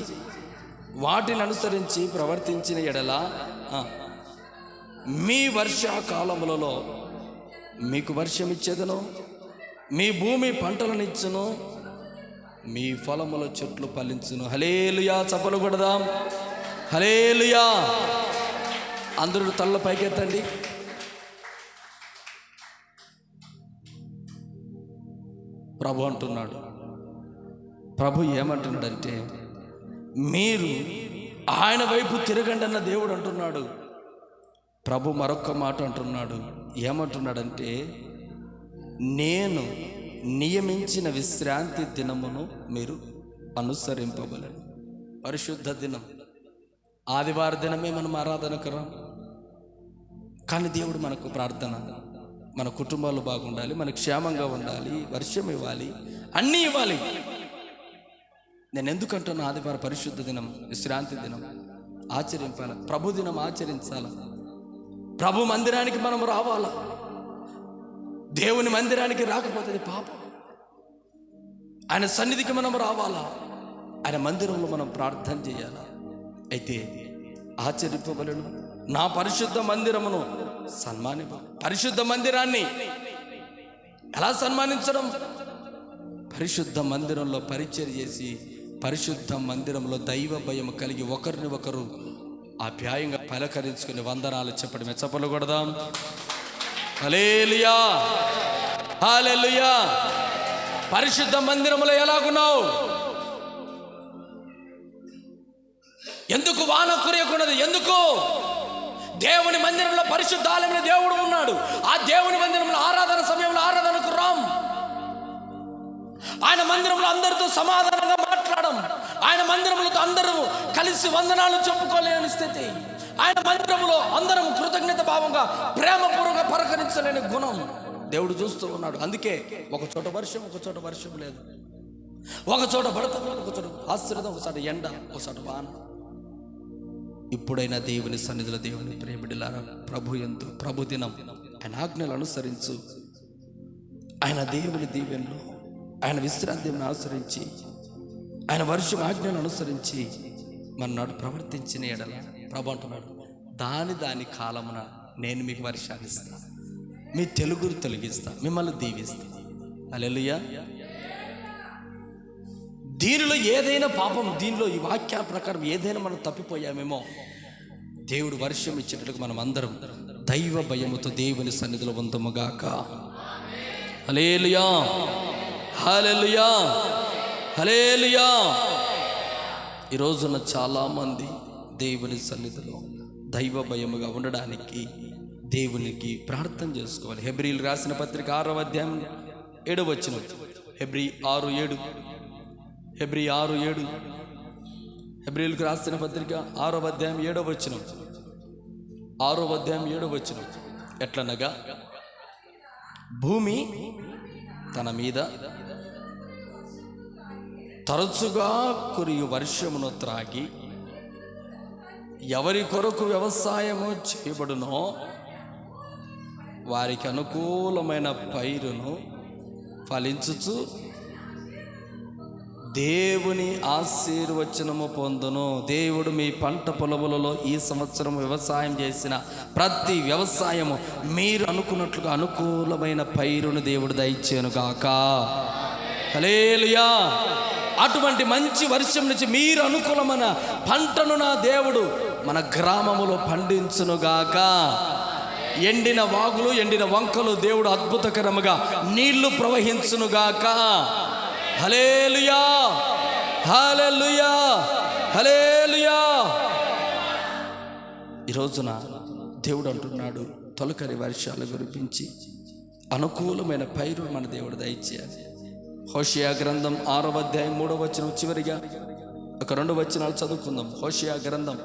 వాటిని అనుసరించి ప్రవర్తించిన ఎడల మీ వర్షాకాలములలో మీకు వర్షం ఇచ్చేదను, మీ భూమి పంటలనిచ్చును, మీ ఫలముల చెట్లు ఫలించును. హల్లెలూయా. చప్పలు కొడదాం. హల్లెలూయా. అందరూ తల్ల పైకెత్తండి. ప్రభు అంటున్నాడు, ప్రభు ఏమంటున్నాడంటే, మీరు ఆయన వైపు తిరగండి అన్న దేవుడు అంటున్నాడు. ప్రభు మరొక్క మాట అంటున్నాడు. ఏమంటున్నాడంటే, నేను నియమించిన విశ్రాంతి దినమును మీరు అనుసరింపవలెను. పరిశుద్ధ దినం, ఆదివారం దినమే మనం ఆరాధనకు రా. కానీ దేవుడు మనకు ప్రార్థన, మన కుటుంబాలు బాగుండాలి, మనకు క్షేమంగా ఉండాలి, వర్షం ఇవ్వాలి, అన్నీ ఇవ్వాలి. నేను ఎందుకంటున్నా ఆదివారం పరిశుద్ధ దినం, విశ్రాంతి దినం ఆచరించాలి, ప్రభు దినం ఆచరించాలి. ప్రభు మందిరానికి మనం రావాలా. దేవుని మందిరానికి రాకపోతే పాపం. ఆయన సన్నిధికి మనం రావాలా, ఆయన మందిరంలో మనం ప్రార్థన చేయాలా. అయితే ఆచరింపవలెను, నా పరిశుద్ధ మందిరమును సన్మానింప. పరిశుద్ధ మందిరాన్ని ఎలా సన్మానించడం? పరిశుద్ధ మందిరంలో పరిచర్య చేసి, పరిశుద్ధ మందిరంలో దైవ భయం కలిగి ఒకరిని ఒకరు ఆప్యాయంగా పలకరించుకుని వందనాలు చెప్పడమే. చప్పలు కొడదాం. హల్లెలూయా, హల్లెలూయా. పరిశుద్ధ మందిరంలో ఎలాగున్నావు? ఎందుకు వాన కురియకున్నది? ఎందుకు? దేవుని మందిరంలో, పరిశుద్ధ ఆలయంలో దేవుడు ఉన్నాడు. ఆ దేవుని మందిరంలో ఆరాధన సమయంలో ఆరాధనకు రాం. ఆయన మందిరంలో అందరితో సమాధానంగా మాట్లాడడం, ఆయన మందిరంలో అందరూ కలిసి వందనాలు చెప్పుకోలేని స్థితి, ఆయన మందిరంలో అందరం కృతజ్ఞత భావంగా ప్రేమపూర్వకంగా పలకరించలేని గుణం దేవుడు చూస్తూ ఉన్నాడు. అందుకే ఒక చోట వర్షం, ఒక చోట వర్షం లేదు, ఒక చోట పడతాం, ఒక చోట ఆశ్చర్యం, ఒకసారి ఎండ, ఒకసారి వాన. ఇప్పుడైనా దేవుని సన్నిధిలో దేవుని ప్రియబిడ్డలారా, ప్రభు యందు ప్రభు దినం ఆయన ఆజ్ఞలు అనుసరించు. ఆయన దేవుని దీవెనలు, ఆయన విశ్రాంతి దినం అనుసరించి, ఆయన వర్షం ఆజ్ఞను అనుసరించి మన్నాడు ప్రవర్తించిన ఎడల ప్రభు అంటున్నాడు, దాని కాలమున నేను మీకు వర్షాన్ని ఇస్తా, మీ తెలుగును తొలగిస్తా, మిమ్మల్ని దీవిస్తా. హల్లెలూయా. దీనిలో ఏదైనా పాపం, దీనిలో ఈ వాక్య ప్రకారం ఏదైనా మనం తప్పిపోయామేమో, దేవుడు వర్షం ఇచ్చేటట్టుగా మనం అందరం దైవ భయముతో దేవుని సన్నిధిలో ఉందముగాక. హల్లెలూయా, హల్లెలూయా, హల్లెలూయా. ఈ రోజున చాలామంది దేవుని సన్నిధిలో దైవ భయముగా ఉండడానికి దేవునికి ప్రార్థన చేసుకోవాలి. హెబ్రీలు రాసిన పత్రిక 6వ అధ్యాయం 7వ వచనం. హెబ్రీ 6:7. హెబ్రీ 6:7. హెబ్రీలకు రాసిన పత్రిక 6వ అధ్యాయం 7వ వచనం. 6వ అధ్యాయం 7వ వచనం. ఎట్లనగా భూమి తన మీద తరచుగా కురియు వర్షమును త్రాగి ఎవరి కొరకు వ్యవసాయము చేయబడునో వారికి అనుకూలమైన పైరును ఫలించుచు దేవుని ఆశీర్వచనము పొందును. దేవుడు మీ పంట పొలములలో ఈ సంవత్సరం వ్యవసాయం చేసిన ప్రతి వ్యవసాయము మీరు అనుకున్నట్లుగా అనుకూలమైన పైరును దేవుడు దయచేయును గాక. హల్లెలూయా. అటువంటి మంచి వర్షం నుంచి మీరు అనుకూలమైన పంటను నా దేవుడు మన గ్రామములో పండించునుగాక. ఎండిన వాగులు, ఎండిన వంకలు దేవుడు అద్భుతకరముగా నీళ్లు ప్రవహించునుగాక. హల్లెలూయా, హల్లెలూయా, హల్లెలూయా. ఈ రోజున దేవుడు అంటున్నాడు, తొలకరి వర్షాలు కురిపించి అనుకూలమైన పైరు మన దేవుడు దయచేయాలి. హోషేయ గ్రంథం 6వ అధ్యాయం 3వ వచనం చివరిగా ఒక 2 వచనాలు చదువుకుందాం. హోషేయ గ్రంథం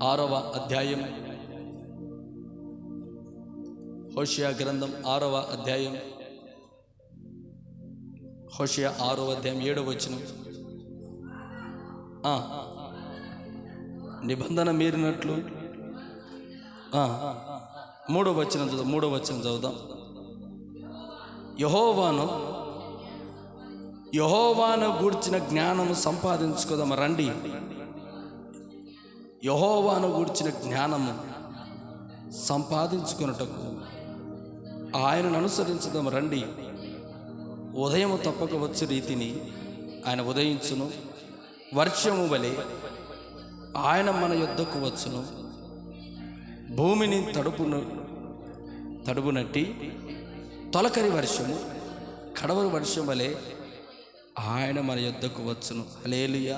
6వ అధ్యాయం, హోషేయ గ్రంథం 6వ అధ్యాయం, హోషేయ 6వ అధ్యాయం 7వ వచనం. నిబంధన మీరినట్లు 3వ వచనం చదువుదాం. యెహోవాను గూర్చిన జ్ఞానము సంపాదించుకోదాం రండి. యెహోవాను గూర్చిన జ్ఞానము సంపాదించుకున్నటకు ఆయనను అనుసరించుదాం రండి. ఉదయము తప్పక వచ్చు రీతిని ఆయన ఉదయించును, వర్షము వలె ఆయన మన యొద్దకు వచ్చును. భూమిని తడుపునట్టి తొలకరి వర్షము కడవరి వర్షం వలె ఆయన మన యొద్దకు వచ్చును. హల్లెలూయా.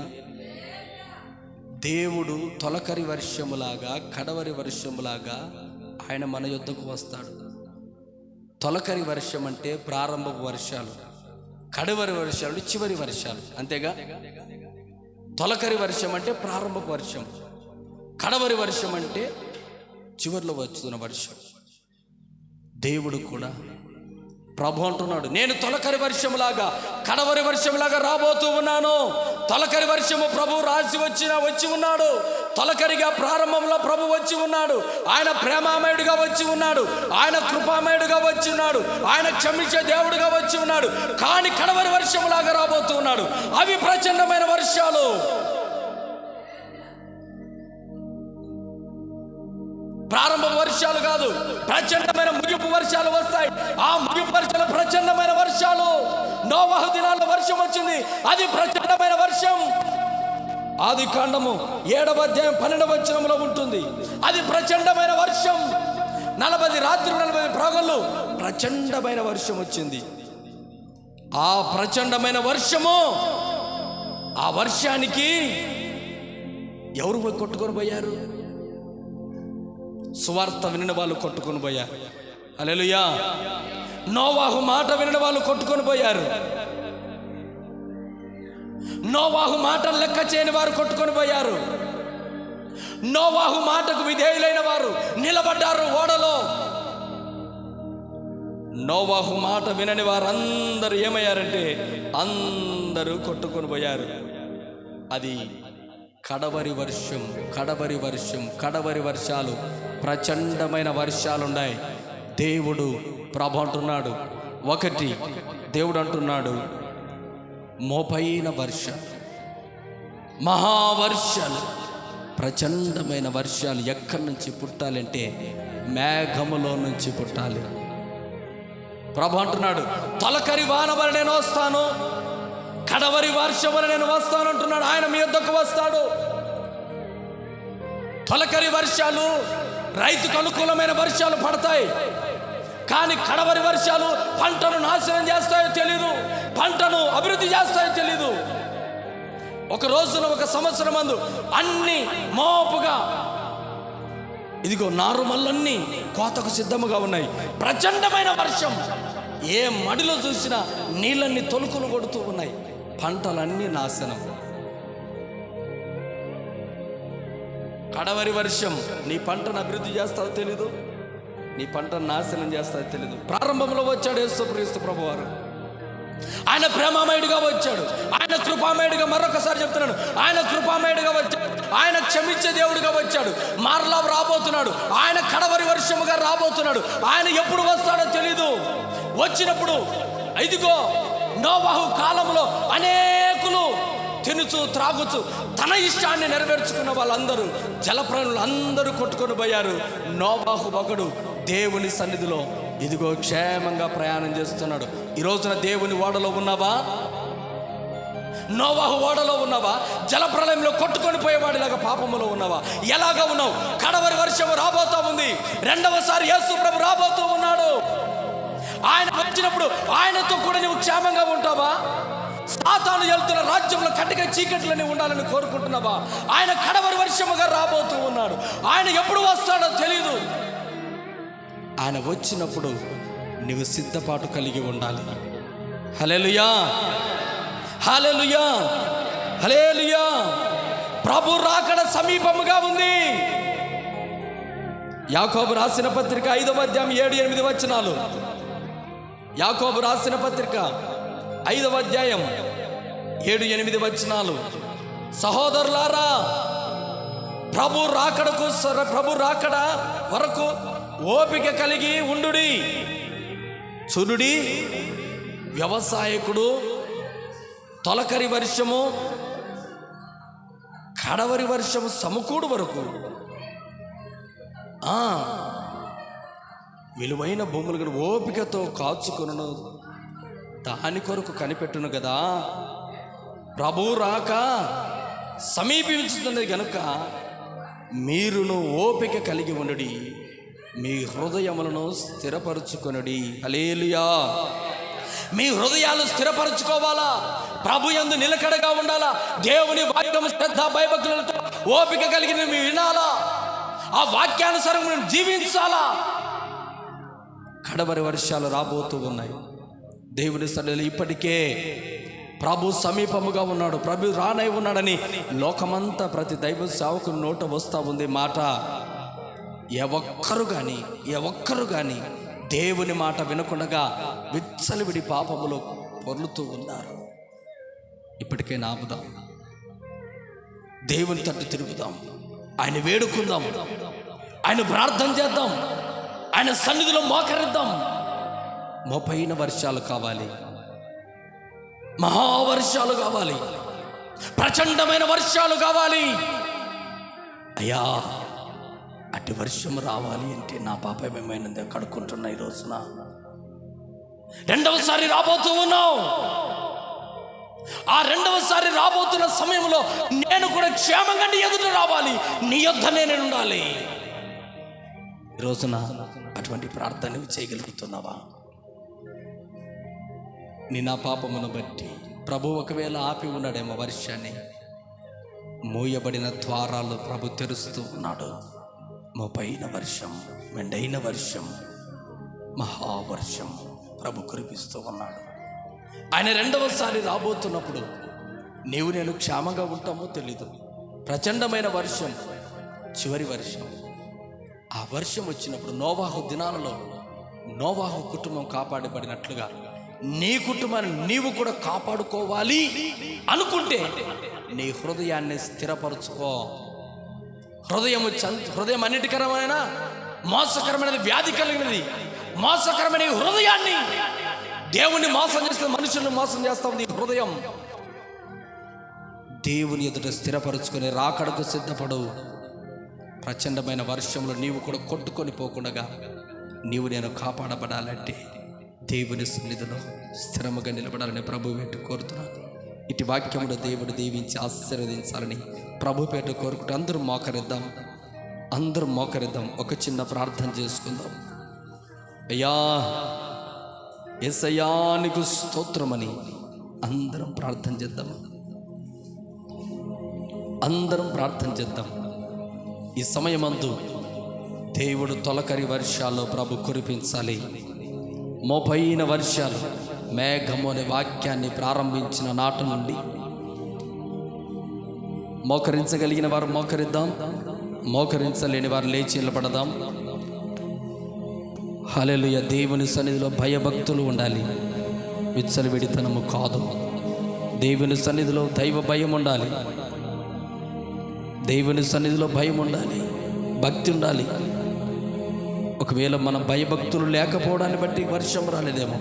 దేవుడు తొలకరి వర్షములాగా కడవరి వర్షములాగా ఆయన మన యొద్దకు వస్తాడు. తొలకరి వర్షం అంటే ప్రారంభపు వర్షాలు, కడవరి వర్షాలు చివరి వర్షాలు, అంతేగా. తొలకరి వర్షం అంటే ప్రారంభపు వర్షం, కడవరి వర్షం అంటే చివరిలో వస్తున్న వర్షం. దేవుడు కూడా ప్రభు అంటున్నాడు, నేను తొలకరి వర్షంలాగా కడవరి వర్షంలాగా రాబోతూ ఉన్నాను. తొలకరి వర్షము ప్రభు వచ్చి ఉన్నాడు. తొలకరిగా ప్రారంభంలో ప్రభు వచ్చి ఉన్నాడు. ఆయన ప్రేమామయుడిగా వచ్చి ఉన్నాడు. ఆయన కృపామయుడిగా వచ్చి ఉన్నాడు. ఆయన క్షమించే దేవుడిగా వచ్చి ఉన్నాడు. కానీ కడవరి వర్షంలాగా రాబోతూ ఉన్నాడు. అవి ప్రచండమైన వర్షాలు. ప్రారంభ వర్షాలు కాదు, ప్రచండమైన ముగింపు వర్షాలు వస్తాయి. ఆ ముగింపు వర్షాలు ప్రచండమైన వర్షాలు. నోవహు దినాల్లో వర్షం వచ్చింది, అది ప్రచండమైన వర్షం. ఆదికాండము 7వ అధ్యాయం 12వ వచనంలో ఉంటుంది. అది ప్రచండమైన వర్షం. 40 రాత్రులు 40 పగళ్ళు ప్రచండమైన వర్షం వచ్చింది. ఆ ప్రచండమైన వర్షము, ఆ వర్షానికి ఎవరు కొట్టుకొని పోయారు? సువార్త వినిన వాళ్ళు కొట్టుకొని పోయారు. హల్లెలూయా. నోవాహు మాట వినిన వాళ్ళు కొట్టుకొని పోయారు. నోవాహు మాటలు లెక్క చేయని వారు కొట్టుకొని పోయారు. నోవాహు మాటకు విధేయులైన వారు నిలబడ్డారు ఓడలో. నోవాహు మాట వినని వారందరూ ఏమయ్యారంటే అందరూ కొట్టుకొని పోయారు. అది కడవరి వర్షం, కడవరి వర్షం, కడవరి వర్షాలు, ప్రచండమైన వర్షాలున్నాయి. దేవుడు ప్రభు అంటున్నాడు, ఒకటి దేవుడు అంటున్నాడు మోపైన వర్షాలు, మహావర్షాలు, ప్రచండమైన వర్షాలు ఎక్కడి నుంచి పుట్టాలంటే మేఘములో నుంచి పుట్టాలి. ప్రభు అంటున్నాడు తొలకరి వాన వలె నేను వస్తాను, కడవరి వర్షం వలె నేను వస్తాను అంటున్నాడు. ఆయన మీ యొద్దకు వస్తాడు. తొలకరి వర్షాలు రైతుకు అనుకూలమైన వర్షాలు పడతాయి, కానీ కడవరి వర్షాలు పంటను నాశనం చేస్తాయో తెలీదు, పంటను అభివృద్ధి చేస్తాయో తెలీదు. ఒక రోజున ఒక సంవత్సరం మందు అన్ని మోపుగా ఇదిగో నారుమల్లన్నీ కోతకు సిద్ధముగా ఉన్నాయి. ప్రచండమైన వర్షం, ఏ మడిలో చూసినా నీళ్ళన్నీ తొలుకులు కొడుతూ ఉన్నాయి, పంటలన్నీ నాశనం. కడవరి వర్షం నీ పంటను అభివృద్ధి చేస్తావో తెలీదు, నీ పంటను నాశనం చేస్తావో తెలీదు. ప్రారంభంలో వచ్చాడు యేసుక్రీస్తు ప్రభువారు. ఆయన ప్రేమమయుడిగా వచ్చాడు, ఆయన కృపామయుడిగా, మరొకసారి చెప్తున్నాడు, ఆయన కృపామయుడిగా వచ్చాడు, ఆయన క్షమించే దేవుడిగా వచ్చాడు. మరలా రాబోతున్నాడు, ఆయన కడవరి వర్షముగా రాబోతున్నాడు. ఆయన ఎప్పుడు వస్తాడో తెలీదు. వచ్చినప్పుడు ఇదిగో నోవాహు కాలంలో అనేకులు తినుచు త్రాగుచు తన ఇష్టాన్ని నెరవేర్చుకున్న వాళ్ళందరూ, జలప్రాణులు అందరూ కొట్టుకొని పోయారు. నోవాహు ఒకడు దేవుని సన్నిధిలో ఇదిగో క్షేమంగా ప్రయాణం చేస్తున్నాడు. ఈ రోజున దేవుని ఓడలో ఉన్నావా? నోవాహు ఓడలో ఉన్నావా? జలప్రలయంలో కొట్టుకొని పోయేవాడిలాగా పాపములో ఉన్నావా? ఎలాగా ఉన్నావు? కడవరి వర్షము రాబోతూ ఉంది. రెండవసారి యేసు ప్రభు రాబోతూ ఉన్నాడు. ఆయన వచ్చినప్పుడు ఆయనతో కూడా నువ్వు క్షేమంగా ఉంటావా? సాతాను వెళ్తున్న రాజ్యంలో కటిక చీకట్లని ఉండాలని కోరుకుంటున్నావా? ఆయన కడవరి వర్షముగా రాబోతూ ఉన్నాడు. ఆయన ఎప్పుడు వస్తాడో తెలీదు. ఆయన వచ్చినప్పుడు నువ్వు సిద్ధపాటు కలిగి ఉండాలి. హల్లెలూయా, హల్లెలూయా, హల్లెలూయా. ప్రభు రాకడ సమీపముగా ఉంది. యాకోబు రాసిన పత్రిక 5వ అధ్యాయం 7-8 వచనాలు. యాకోబు రాసిన పత్రిక 5వ అధ్యాయం 7-8 వచనాలు. సహోదరులారా, ప్రభు రాకడ వరకు ఓపిక కలిగి ఉండుడి. చూడుడి, వ్యవసాయకుడు తొలకరి వర్షము కడవరి వర్షము సమకూడు వరకు విలువైన భూములు కూడా ఓపికతో కాచుకొను, దాని కొరకు కనిపెట్టును కదా. ప్రభు రాక సమీపించుతున్నది గనుక మీరును ఓపిక కలిగి ఉండుడి, మీ హృదయములను స్థిరపరచుకొనుడి. హల్లెలూయా. మీ హృదయాలు స్థిరపరచుకోవాలా, ప్రభు యందు నిలకడగా ఉండాలా, దేవుని వాక్యం శ్రద్ధ భయభక్తులతో ఓపిక కలిగి మీరు వినాలా, ఆ వాక్యానుసారం మీరు జీవించాలా. కడవరి వర్షాలు రాబోతూ ఉన్నాయి. దేవుని సన్నిధిలో ఇప్పటికే ప్రభు సమీపముగా ఉన్నాడు, ప్రభు రానై ఉన్నాడని లోకమంతా ప్రతి దైవ సేవకుని నోట వస్తూ ఉంది మాట. ఏ ఒక్కరు కానీ దేవుని మాట వినకుండా విచ్చలవిడి పాపములో పొర్లుతూ ఉన్నారు. ఇప్పటికైనా ఆపుదాం, దేవుని తట్టు తిరుగుదాం, ఆయన వేడుకుందాం, ఆయన ప్రార్థన చేద్దాం, ఆయన సన్నిధిలో మోకరిద్దాం. మోపైన వర్షాలు కావాలి, మహావర్షాలు కావాలి, ప్రచండమైన వర్షాలు కావాలి. అయ్యా, అట్టి వర్షం రావాలి అంటే నా పాపం ఏమైనా కడుక్కుంటున్నా. ఈ రోజున రెండవసారి రాబోతూ ఉన్నావు. ఆ రెండవసారి రాబోతున్న సమయంలో నేను కూడా క్షేమంగా నీ ఎదుట రావాలి, నీ యొద్దనే నేను ఉండాలి. ఈ రోజున అటువంటి ప్రార్థన చేయగలుగుతున్నావా? నీ నా పాపమును బట్టి ప్రభు ఒకవేళ ఆపి ఉన్నాడేమో వర్షాన్ని, మూయబడిన ద్వారాలు ప్రభు తెరుస్తూ ఉన్నాడు. మోపైన వర్షం, మెండైన వర్షం, మహావర్షం ప్రభు కురిపిస్తూ ఉన్నాడు. ఆయన రెండవసారి రాబోతున్నప్పుడు నీవు నేను క్షేమంగా ఉంటామో తెలీదు. ప్రచండమైన వర్షం, చివరి వర్షం. ఆ వర్షం వచ్చినప్పుడు నోవాహు దినాలలో నోవాహు కుటుంబం కాపాడబడినట్లుగా నీ కుటుంబాన్ని నీవు కూడా కాపాడుకోవాలి అనుకుంటే నీ హృదయాన్ని స్థిరపరచుకో. హృదయం అన్నిటికరమైన మోసకరమైనది, వ్యాధి కలిగినది. మోసకరమైన ఈ హృదయాన్ని దేవుణ్ణి మోసం చేస్తే, మనుషులను మోసం చేస్తా ఉంది ఈ హృదయం. దేవుని ఎదుట స్థిరపరుచుకొని రాకడకు సిద్ధపడు. ప్రచండమైన వర్షంలో నీవు కూడా కొట్టుకొని పోకుండా నీవు నేను కాపాడబడాలంటే దేవుని సన్నిధిలో స్థిరముగా నిలబడాలని ప్రభు పేట కోరుతున్నాను. ఇటు వాక్యముడు దేవుడు దీవించి ఆశీర్వదించాలని ప్రభు పేట కోరుకుంటూ అందరూ మోకరిద్దాం. ఒక చిన్న ప్రార్థన చేసుకుందాం. అయ్యా యేసయ్యా నీకు స్తోత్రమని అందరం ప్రార్థన చేద్దాం. ఈ సమయమందు దేవుడు తొలకరి వర్షాల్లో ప్రభు కురిపించాలి. మోపైన వర్షాలు, మేఘము అనే వాక్యాన్ని ప్రారంభించిన నాటి నుండి మోకరించగలిగిన వారు మోకరిద్దాం, మోకరించలేని వారు లేచి నిలబడదాం. హల్లెలూయా. దేవుని సన్నిధిలో భయభక్తులు ఉండాలి, విచ్చలవిడితనము కాదు. దేవుని సన్నిధిలో దైవ భయం ఉండాలి, దేవుని సన్నిధిలో భయం ఉండాలి, భక్తి ఉండాలి. ఒకవేళ మన భయభక్తులు లేకపోవడాన్ని బట్టి వర్షం రాలేదేమో.